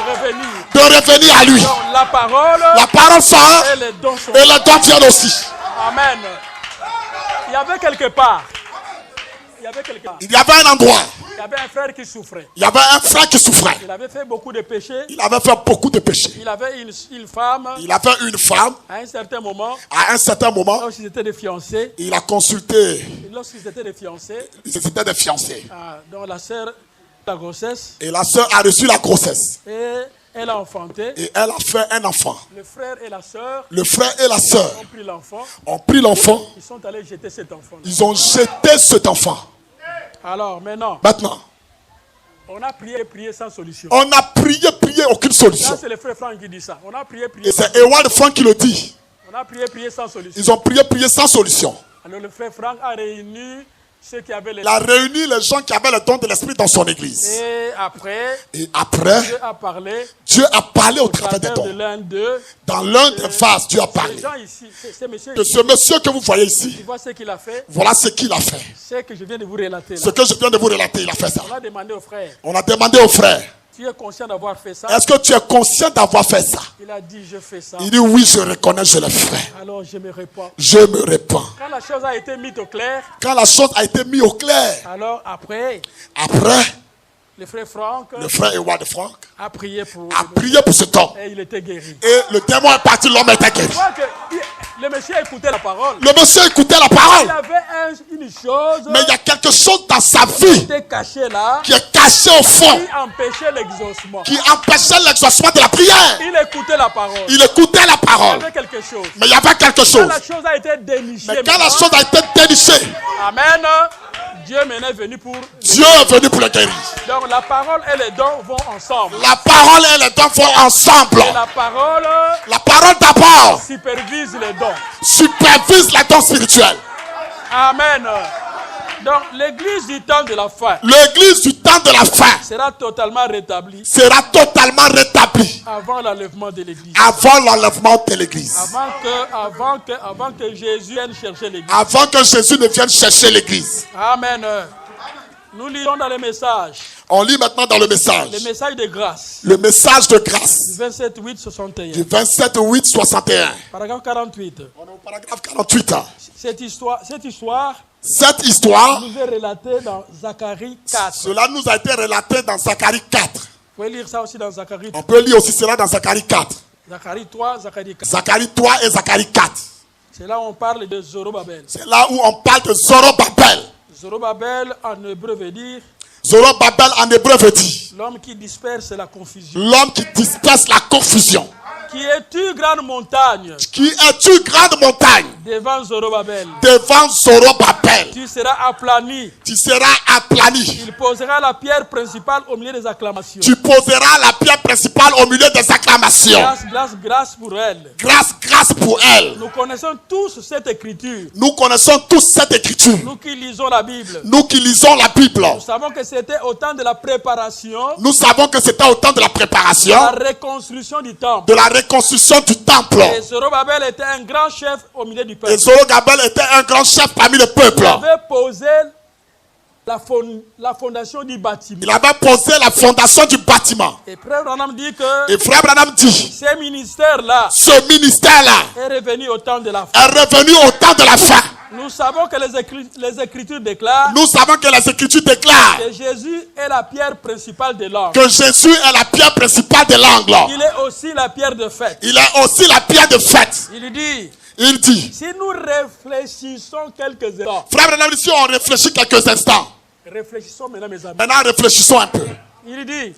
de revenir à lui. Donc, la parole sort et les dons viennent aussi. Amen. Il y avait quelque part. Il y avait un endroit. Il y avait un frère qui souffrait. Il y avait un frère qui souffrait. Il avait fait beaucoup de péchés. Il avait fait beaucoup de péchés. Il avait une femme. Il avait une femme. À un certain moment. Lorsqu'ils étaient des fiancés. Il a consulté. Lorsqu'ils étaient des fiancés. Ils étaient des fiancés. Donc la sœur la grossesse. Et la sœur a reçu la grossesse. Et elle a enfanté. Et elle a fait un enfant. Le frère et la sœur. Ont pris l'enfant. Ils sont allés jeter cet enfant. Ils ont jeté cet enfant. Alors maintenant. On a prié sans solution. On a prié, aucune solution. Ça, c'est le frère Franck qui dit ça. On a prié. Et c'est Ewald Franck qui le dit. On a prié sans solution. Ils ont prié sans solution. Alors le frère Franck a réuni ceux qui avaient Il a réuni les gens qui avaient le don de l'esprit dans son église. Et après, Dieu a parlé au travers des dons. Dans l'un des vases, Dieu a parlé. De ce monsieur que vous voyez ici, voilà ce qu'il a fait. Ce que je viens de vous relater, il a fait ça. On a demandé au frère. Tu es conscient d'avoir fait ça? Est-ce que tu es conscient d'avoir fait ça? Il a dit, je fais ça. Il dit, oui, je reconnais, je l'ai fait. Alors je me répands. Quand la chose a été mise au clair. Alors après, le frère Franck, Ewald Franck, a prié pour cet homme. Et il était guéri. Et le démon est parti, l'homme était guéri. Le monsieur écoutait la parole. Il avait une chose. Mais il y a quelque chose dans sa vie qui est caché au fond. Qui empêchait l'exaucement de la prière. Il écoutait la parole. Il y avait quelque chose. Mais il y avait quelque chose. Quand la chose a été dénichée. Amen. Dieu est venu pour le guérir. Donc la parole et les dons vont ensemble. La parole et les dons vont ensemble. Et la parole d'abord supervise les dons. Supervise les dons spirituels. Amen. Donc l'église du temps de la fin. Sera totalement rétablie. Avant l'enlèvement de l'église. Avant que Jésus vienne chercher l'église. Avant que Jésus ne vienne chercher l'église. Amen. Nous lisons dans les messages. On lit maintenant dans le message. Le message de grâce. Le message de grâce. Du 27-8-61. Du 27-8-61. Paragraphe 48. On est au paragraphe 48. Cette histoire nous est relatée dans Zacharie 4. Cela nous a été relaté dans Zacharie 4. Vous pouvez lire ça aussi dans Zacharie 3. On peut lire aussi cela dans Zacharie 4. Zacharie 3, Zacharie 4. Zacharie 3 et Zacharie 4. C'est là où on parle de Zorobabel. C'est là où on parle de Zorobabel. Zorobabel en hébreu veut dire. L'homme qui disperse la confusion. Qui es-tu grande montagne? Devant Zorobabel. Tu seras aplani. Il posera la pierre principale au milieu des acclamations. Grâce pour elle. Nous connaissons tous cette écriture. Nous qui lisons la Bible. Nous savons que c'était au temps de la préparation. La reconstruction du temple. Et Zorobabel était un grand chef au milieu du peuple. Il avait posé la fondation du bâtiment. Et Frère Branham dit que ce ministère-là est revenu au temps de la fin. Nous savons que les Écritures déclarent que Jésus est la pierre principale de l'angle. Il est aussi la pierre de fête. Il dit, si nous réfléchissons quelques instants. Frère Branham, si on réfléchit quelques instants. Réfléchissons maintenant, mes amis. Maintenant, réfléchissons un peu. Il dit,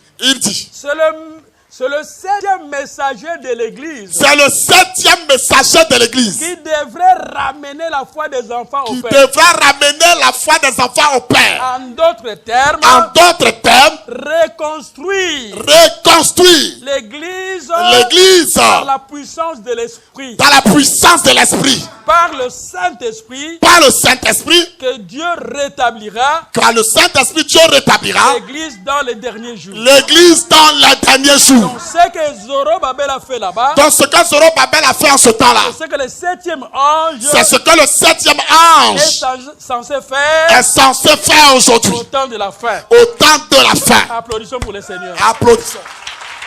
c'est C'est le 7e messager de l'église. C'est le 7e messager de l'église. Qui devrait ramener la foi des enfants au Père. Qui devrait ramener la foi des enfants au Père. En d'autres termes. En d'autres termes. Reconstruire. Reconstruire. L'église. L'église. Par la puissance de l'esprit. Dans la puissance de l'esprit. Par le Saint-Esprit. Par le Saint-Esprit. Que Dieu rétablira. Car le Saint-Esprit, Dieu rétablira. L'église dans les derniers jours. L'église dans les derniers jours. Donc ce que Zorobabel a fait là-bas. Donc ce que Zorobabel a fait en ce temps-là. C'est ce que le 7e ange. C'est ce que le 7e ange est censé faire. Est censé faire aujourd'hui. Au temps de la fin. Au temps de la fin. Applaudissons pour le Seigneur. Applaudissons.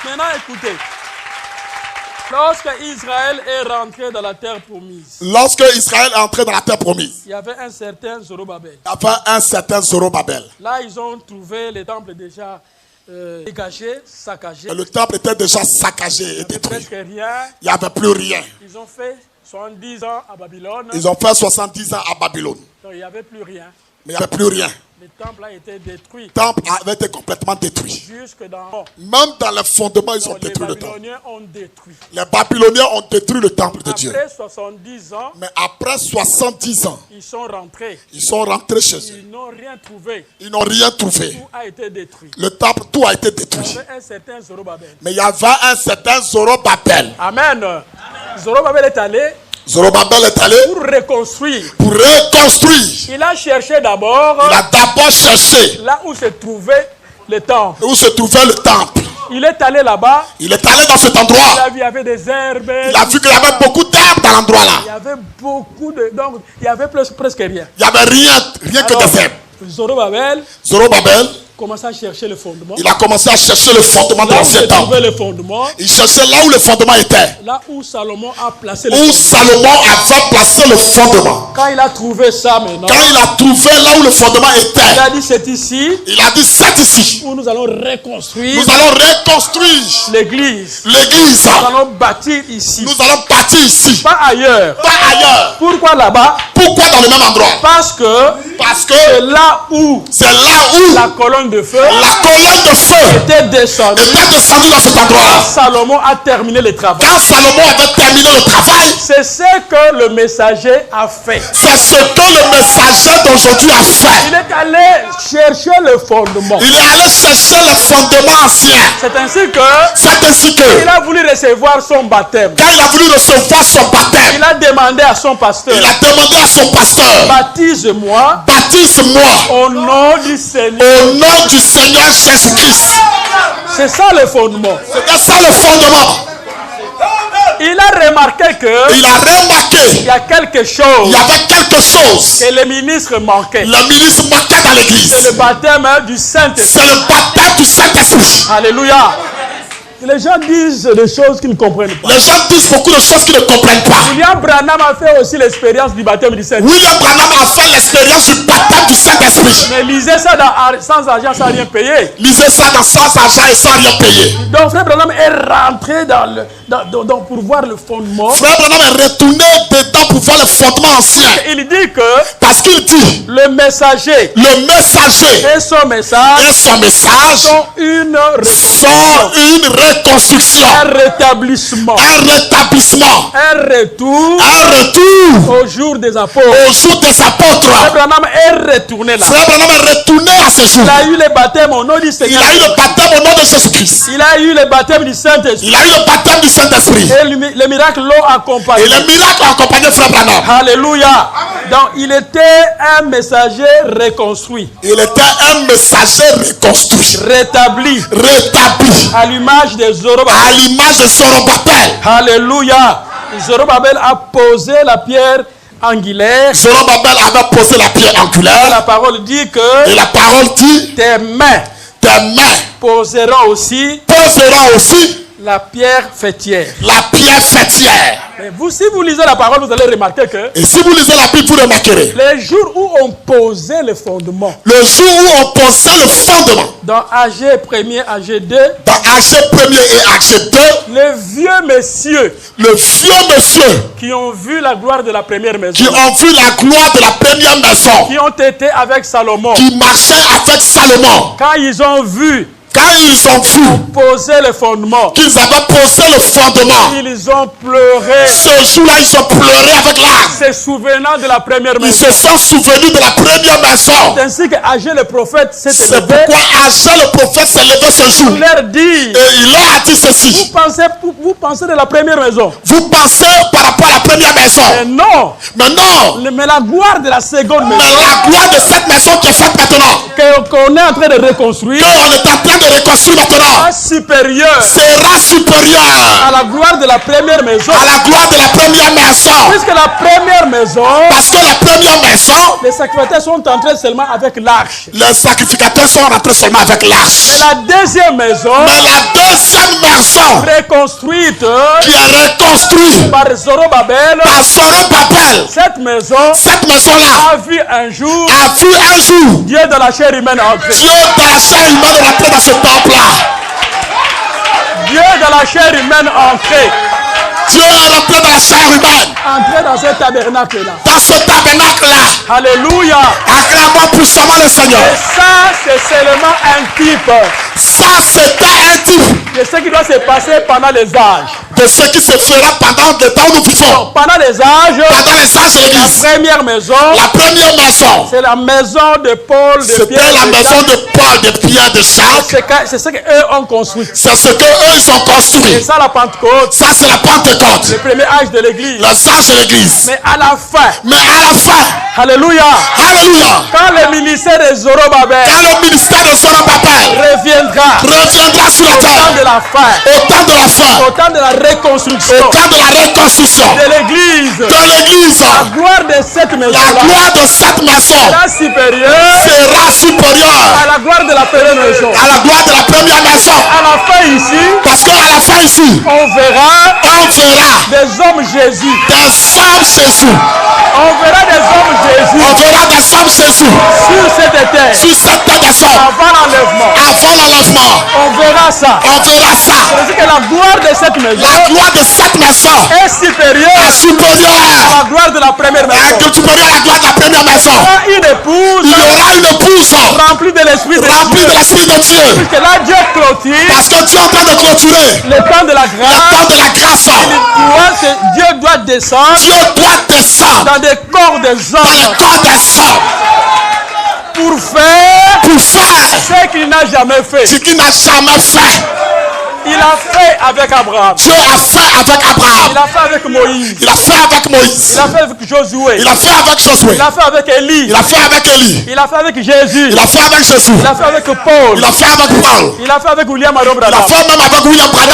Maintenant écoutez. Lorsque Israël est rentré dans la terre promise. Lorsque Israël est entré dans la terre promise. Il y avait un certain Zorobabel. Il y avait un certain Zorobabel. Là ils ont trouvé le temple déjà dégagé, saccagé. Le temple était déjà saccagé et détruit. Presque rien. Il n'y avait plus rien. Ils ont fait 70 ans à Babylone. Ils ont fait 70 ans à Babylone. Donc il n'y avait plus rien. Mais il n'y avait plus rien. Le temple a été détruit. Le temple avait été complètement détruit. Jusque dans... Même dans les fondements, ils ont détruit le temple. Les Babyloniens ont détruit. Les Babyloniens ont détruit le temple de Dieu. Après 70 ans, mais après 70 ans, ils sont rentrés. Ils sont rentrés chez eux. Ils n'ont rien trouvé. Ils n'ont rien trouvé. Tout a été détruit. Le temple, tout a été détruit. Il y avait un certain Zorobabel. Mais il y avait un certain Zorobabel. Amen. Zorobabel est allé. Zorobabel est allé pour reconstruire. Pour reconstruire. Il a cherché d'abord. Il a d'abord cherché. Là où se trouvait le temple. Où se trouvait le temple. Il est allé là-bas. Il est allé dans cet endroit. Il a vu, il y avait des herbes. Il a vu qu'il y avait beaucoup d'herbes dans l'endroit là. Il y avait beaucoup de. Donc, il y avait presque rien. Il n'y avait rien que des herbes. Zorobabel commençait à chercher le fondement. Il a commencé à chercher le fondement de l'ancien temple. Il cherchait là où le fondement était. Là où Salomon a placé le fondement. Où Salomon avait placé le fondement. Quand il a trouvé ça maintenant. Quand il a trouvé là où le fondement était. Il a dit c'est ici. Il a dit c'est ici. Où nous allons reconstruire. Nous allons reconstruire l'église. L'église. Nous allons bâtir ici. Nous allons bâtir ici. Pas ailleurs. Pas ailleurs. Pourquoi là-bas? Pourquoi dans le même endroit? Parce que c'est là où la colonne de feu était descendue dans cet endroit. Salomon a terminé le travail. Quand Salomon avait terminé le travail, c'est ce que le messager a fait. C'est ce que le messager d'aujourd'hui a fait. Il est allé chercher le fondement. Il est allé chercher le fondement ancien. C'est ainsi que il a voulu recevoir son baptême. Quand il a voulu recevoir son baptême, il a demandé à son pasteur. Il a demandé à son pasteur. Baptise-moi. Baptise-moi. Au nom du Seigneur. Au nom du Seigneur Jésus-Christ. C'est ça le fondement. C'était ça le fondement. Il a remarqué il y a quelque chose. Il y avait quelque chose que le ministre manquait. Le ministre manquait dans l'église. C'est le baptême du Saint-Esprit. C'est le baptême du Saint-Esprit. Alléluia. Les gens disent des choses qu'ils ne comprennent pas. Les gens disent beaucoup de choses qu'ils ne comprennent pas. William Branham a fait aussi l'expérience du baptême du Saint-Esprit. William Branham a fait l'expérience du baptême du Saint-Esprit. Mais lisez ça sans argent, sans rien payer. Lisez ça sans argent et sans rien payer. Donc Frère Branham est rentré pour voir le fondement. Frère Branham est retourné dedans pour voir le fondement ancien. Il dit que parce qu'il dit le messager et son message sont une reconstruction, un rétablissement, un retour au jour des apôtres. Frère Branham est retourné là. Frère Branham est retourné à ce jour. Il a eu le baptême au nom du Seigneur. Il a eu le baptême au nom de Jésus-Christ. Il a eu le baptême du Saint-Esprit. Il a eu le baptême du Saint-Esprit. Et les miracles l'ont accompagné. Et les miracles ont accompagné Frère Branham. Alléluia. Donc il était un messager reconstruit. Il était un messager reconstruit. Rétabli. À l'image de Zorobabel. Alléluia. Zorobabel a posé la pierre angulaire. Zorobabel avait posé la pierre angulaire. La parole dit que. Et la parole dit. Tes mains poseront aussi. La pierre fêtière. Mais si vous lisez la parole, vous allez remarquer que. Et si vous lisez la Bible, vous remarquerez. Les jours où on posait le fondement. Dans AG 1er, AG 2. Dans AG 1er et AG 2. Les vieux messieurs. Qui ont vu la gloire de la première maison. Qui ont été avec Salomon. Qui marchaient avec Salomon. Quand ils ont vu Quand ils ont vu poser le fondement, qu'ils avaient posé le fondement, ils ont pleuré. Ce jour-là, ils ont pleuré avec larmes. Se souvenant de la première maison. Ils se sont souvenus de la première maison. C'est ainsi qu'Agé le prophète s'est élevé. C'est pourquoi Agé le prophète s'est levé ce jour. Il leur dit, et il leur a dit ceci. Vous pensez de la première maison. Vous pensez par rapport à la première maison. Mais non. Mais non. Mais la gloire de la seconde maison. Mais la gloire de cette maison qui est faite maintenant. Qu'on est en train de reconstruire. Qu'on est en train de reconstruire maintenant. Supérieur. Sera supérieur. À la gloire de la première maison. À la gloire de la première maison. Puisque la première maison. Parce que la première maison. Les sacrificateurs sont entrés seulement avec l'arche. Les sacrificateurs sont rentrés seulement avec l'arche. Mais la deuxième maison. Mais la deuxième maison. Reconstruite. Qui est reconstruite. Par Zorobabel. Par Zorobabel. Cette maison. Cette maison-là. A vu un jour. A vu un jour. Dieu de la chair humaine entrer. Dieu de la chair humaine rentrer dans ce temple-là. Dieu de la chair humaine entrer. Dieu est rentré dans la chair humaine. Entrer dans ce tabernacle-là. Dans ce tabernacle-là. Alléluia. Acclamons puissamment le Seigneur. Et ça, c'est seulement un type. Ça, c'était un type. De ce qui doit se passer pendant les âges. De ce qui se fera pendant le temps où nous vivons. Pendant les âges. Pendant les âges de l'Église. La première maison. La première maison. C'est la maison de Paul, de Pierre. C'était la maison de Paul, de Pierre, de Jacques. C'est ce qu'eux ont construit. C'est ce qu'eux ils ont construit. Et ça, la Pentecôte. Ça, c'est la Pentecôte. Le premier âge de l'Église. Le âge de l'Église. Mais à la fin. Alléluia. Alléluia. Quand le ministère de Zorobabel. Quand le ministère de Zorobabel reviendra sur la terre. Au temps de la fin. Au temps de la fin. Au temps de la reconstruction. Au temps de la reconstruction. De l'Église. De l'Église. La gloire de cette maison. La gloire de cette maison. Sera supérieure. Sera supérieure. À la gloire de la première maison. À la gloire de la première maison. À la fin ici. Parce qu'à la fin ici. On verra. Des hommes Jésus. Des hommes Jésus. On verra des hommes Jésus. On verra des hommes Jésus. Sur cette terre. Sur cette terre des hommes. Avant l'enlèvement. Avant l'enlèvement. On verra ça. On verra ça. C'est que la gloire de cette maison. La gloire de cette maison. Est supérieure. Est supérieure. À la gloire de la première maison. Est supérieure à la gloire de la première maison. Il y aura une épouse. Il y aura une épouse. Remplie de l'esprit de Dieu. Remplie de l'esprit de Dieu. Puisque là Dieu clôture. Parce que Dieu est en train de clôturer. Le temps de la grâce. Le temps de la grâce. Dieu doit descendre. Dieu doit descendre. Dans des corps des hommes. Dans les corps des hommes. Pour faire ce qu'il n'a jamais fait. Ce qu'il n'a jamais fait. Il a fait avec Abraham. Dieu a fait avec Abraham. Il a fait avec Moïse. Il a fait avec Moïse. Il a fait avec Josué. Il a fait avec Josué. Il a fait avec Élie. Il a fait avec Élie. Il a fait avec Jésus. Il a fait avec Jésus. Il a fait avec Paul. Il a fait avec Paul. Il a fait avec William Branham. Il a fait même avec William Branham.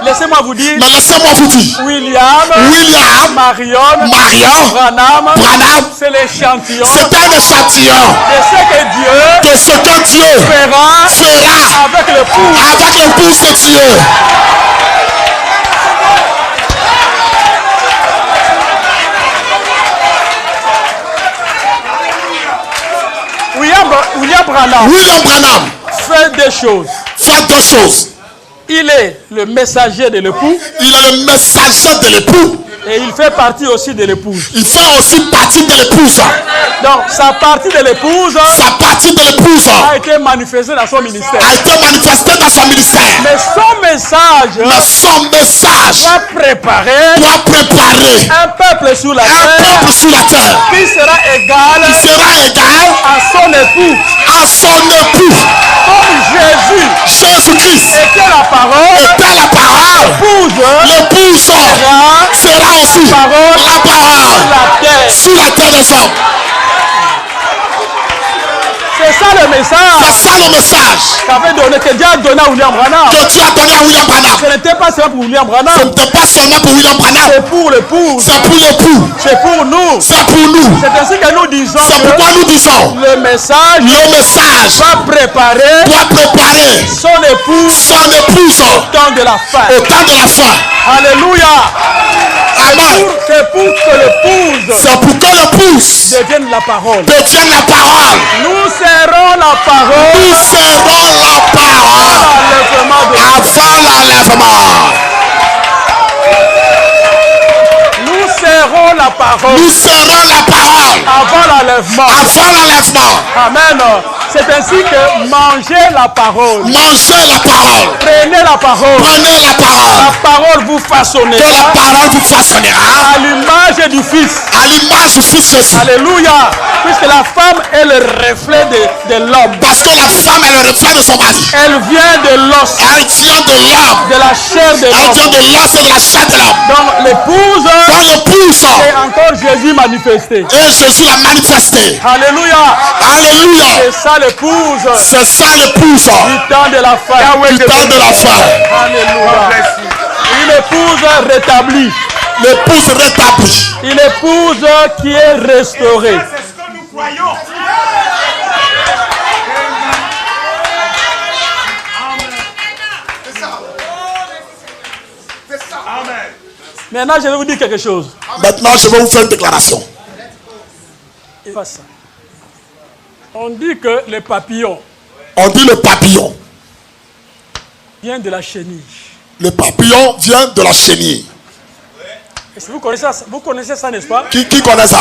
Laissez-moi vous dire. Mais laissez-moi vous dire. William. Marion. Branham. C'est l'échantillon. C'est un échantillon. De ce que Dieu fera avec l'épouse de Dieu. William Branham fait deux choses. Il est le messager de l'époux. Il est le messager de l'époux. Et il fait partie aussi de l'épouse. Il fait aussi partie de l'épouse. Donc sa partie de l'épouse. A été manifestée dans son ministère. Mais son message. Doit préparer. Un peuple sur la terre. Qui sera égal. À son époux. Comme Jésus-Christ était la parole. L'épouse sera aussi la parole sur la terre des hommes. C'est ça le message. Qu'avait donné, que Dieu a donné à William Branham. Ce n'était pas seulement pour William Branham. C'est pour l'époux. C'est pour nous. C'est ainsi que nous disons. C'est pourquoi nous disons. Le message va préparer son épouse au temps de la fin. Alléluia. Amen. C'est pour que l'épouse devienne la parole. Nous serons la parole. Avant l'enlèvement. Nous serons la parole. Avant l'enlèvement. Amen. C'est ainsi que mangez la parole. Mangez la parole. Prenez la parole. Prenez la parole. La parole vous façonnera. Que la parole vous façonnera. À l'image du Fils. À l'image du Fils Jésus. Alléluia. Puisque la femme est le reflet de l'homme. Parce que la femme est le reflet de son mari. Elle vient de l'os. Elle vient de l'homme. De la chair de l'homme. Elle vient de l'os et de la chair de l'homme. Donc l'épouse. Dans l'épouse. Et encore Jésus manifesté. Et Jésus l'a manifesté. Alléluia. Alléluia. C'est ça l'épouse. C'est ça l'épouse. Du temps de la femme. Du temps de la femme. Alléluia. Une épouse rétablie. L'épouse rétablie. Une épouse qui est restaurée. C'est ce que nous croyons. Maintenant, je vais vous dire quelque chose. Maintenant, je vais vous faire une déclaration. On dit que le papillon. On dit le papillon. Vient de la chenille. Le papillon vient de la chenille. Est-ce que vous connaissez ça, n'est-ce pas? Qui connaît ça?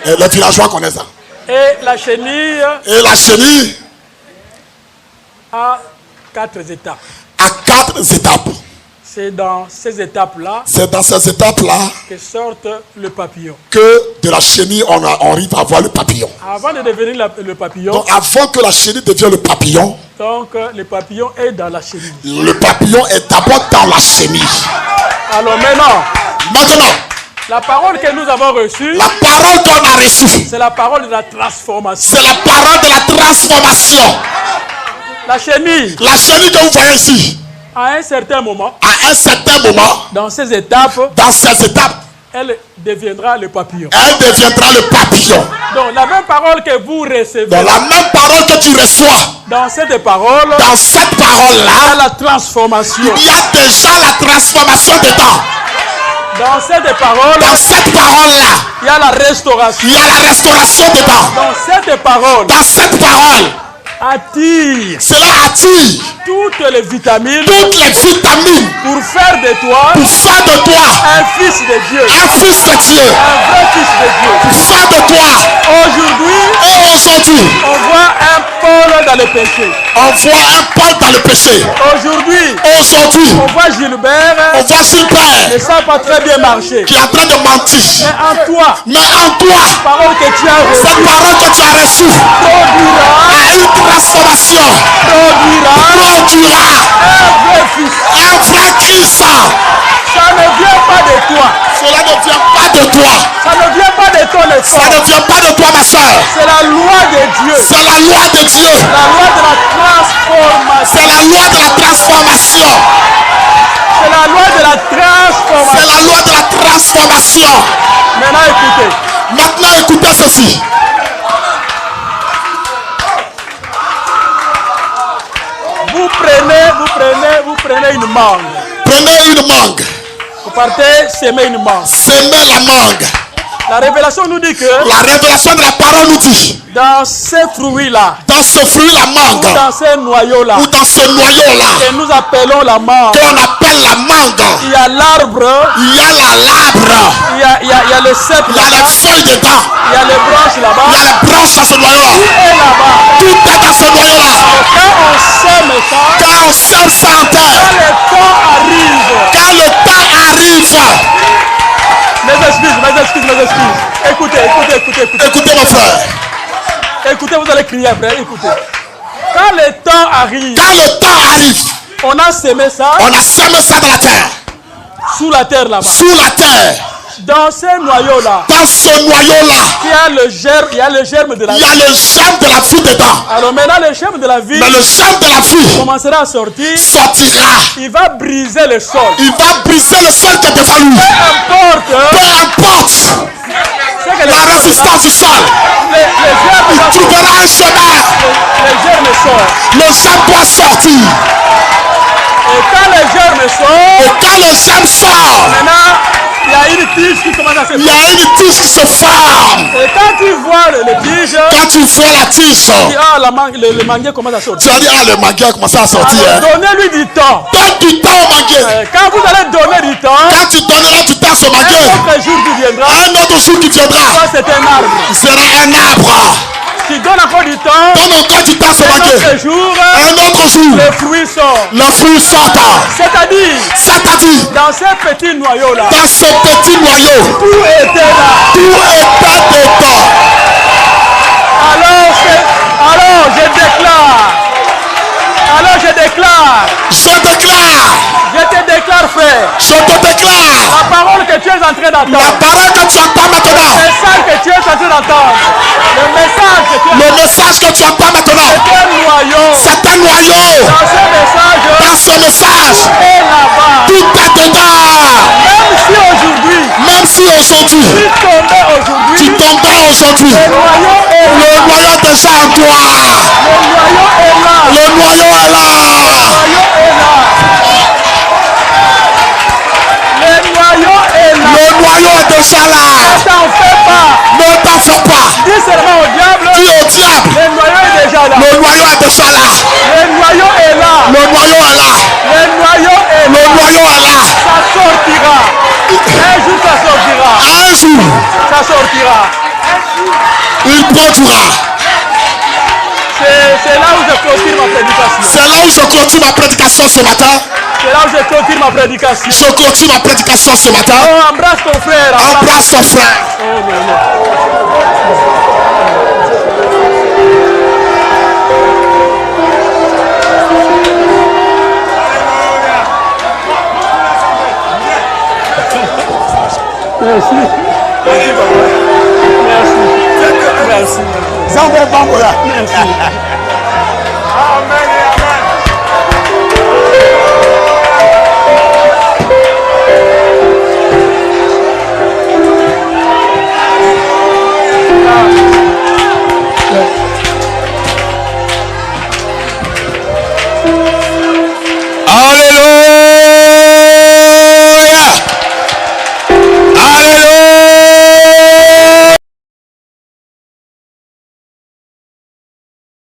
Et les villageois connaissent ça. Et la chenille. Et la chenille a 4 étapes. À 4 étapes. C'est dans ces étapes-là. C'est dans ces étapes-là que sorte le papillon. Que de la chenille on arrive à voir le papillon. Avant de devenir le papillon. Donc avant que la chenille devienne le papillon. Donc le papillon est dans la chenille. Le papillon est d'abord dans la chenille. Alors maintenant. La parole que nous avons reçue. La parole qu'on a reçue. C'est la parole de la transformation. C'est la parole de la transformation. La chenille. La chenille que vous voyez ici. À un certain moment. À un certain moment. Dans ces étapes. Dans ces étapes. Elle deviendra le papillon. Elle deviendra le papillon. Donc la même parole que vous recevez. Dans la même parole que tu reçois. Dans cette parole. Dans cette parole-là. Il y a la transformation. Il y a déjà la transformation dedans. Dans cette parole. Dans cette parole-là. Il y a la restauration. Il y a la restauration dedans. Dans cette parole. Dans cette parole. Attire. Cela attire. Toutes les vitamines. Toutes les vitamines. Pour faire de toi. Pour faire de toi. Un fils de Dieu. Un fils de Dieu. Un vrai fils de Dieu. Pour faire de toi. Aujourd'hui. Et aujourd'hui. On voit un Paul dans le péché. On voit un Paul dans le péché. Aujourd'hui. Aujourd'hui. On voit Gilbert. On voit Gilbert. Et ça n'a pas très bien marché. Qui est en train de mentir. Mais en toi. Mais en toi. Parole que tu as reçue. Cette parole que tu as reçue. Produira. Une transformation. Produira. Un vrai fils. Un vrai Christ. Ça ne vient pas de toi. Cela ne vient pas de toi. Ça ne vient pas de ton effort. Ça ne vient pas de toi, ma soeur. C'est la loi de Dieu. C'est la loi de Dieu. La loi de la transformation. C'est la loi de la transformation. C'est la loi de la transformation. C'est la loi de la transformation. Maintenant écoutez. Maintenant écoutez ceci. Vous prenez une mangue. Prenez une mangue. Vous partez semer une mangue. Semez la mangue. La révélation nous dit que. La révélation de la parole nous dit. Dans ces fruits-là. Dans ce fruit, la mangue. Ou dans ces noyaux-là. Ou dans ce noyau-là. Que nous appelons la mangue. Qu'on appelle la mangue. Il y a l'arbre. Il y a l'arbre. Il y a le cep. Il y a les feuilles dedans. Il y a les branches là-bas. Il y a les branches dans ce noyau-là. Tout est là-bas. Tout est dans ce noyau-là. Quand on sème ça. Quand on sème ça en terre. Quand le temps arrive. Quand le temps arrive. Mes excuses. Écoutez. Écoutez mon frère. Écoutez, vous allez crier après. Écoutez. Quand le temps arrive. On a semé ça. On a semé ça dans la terre. Sous la terre là-bas. Sous la terre. Dans ces noyaux-là. Dans ce noyau-là. Il y a le germe de la vie. Il y a le germe de la vie dedans. Alors maintenant le germe de la vie. Mais le germe de la vie commencera à sortir. Sortira. Il va briser le sol. Il va briser le sol qui est devant lui. Peu importe. La résistance du sol. Il trouvera un chemin. Le germe sort. Le germe doit sortir. Et quand le germe sort. Maintenant. Il y a une tige qui commence à se former. Il y a une tige qui se forme. Et quand tu vois le tige. Quand tu vois la tige. Tu dis, le manguier commence à sortir. Tu vas dire, le manguier a commencé à sortir. Donnez-lui du temps. Donne du temps au manguier. Quand vous allez donner du temps. Quand tu donneras du temps au manguier. Un autre jour qui viendra. Un autre jour qui viendra. C'est un arbre. Il sera un arbre. Tu donnes encore du temps. Donne encore du temps à ce banquier. Un autre jour. Les fruits sortent. Les fruits sortent. C'est-à-dire. Dans ces petits noyaux là. Dans ces petits noyaux. Tout était là. Tout était dedans. Alors je déclare. Je te déclare, frère. Je te déclare. La parole que tu es en train d'entendre. La parole que tu entends maintenant. Le message que tu es en train d'entendre. Le message que tu entends maintenant. C'est un noyau. Dans ce message. Et là-bas. Tout est dedans. Même si aujourd'hui. Tu tombais aujourd'hui. Le noyau est déjà en toi. Le noyau est là. Le noyau est déjà là. Ne t'en fais pas. Dis seulement au diable. Dis au diable. Le noyau est déjà là. Le noyau est déjà là. Le noyau est là. Le noyau est là. Le noyau est là. Ça sortira. Un jour ça sortira. Un jour. Ça sortira. Il produira. C'est là où je clôture ma prédication. C'est là où je clôture ma prédication ce matin. C'est là où je clôture ma prédication. Je clôture ma prédication ce matin. Oh, embrasse ton frère. Embrasse ton frère. Oh, non. Merci. Merci, papa. Merci. Merci. Amen et amen. Alléluia.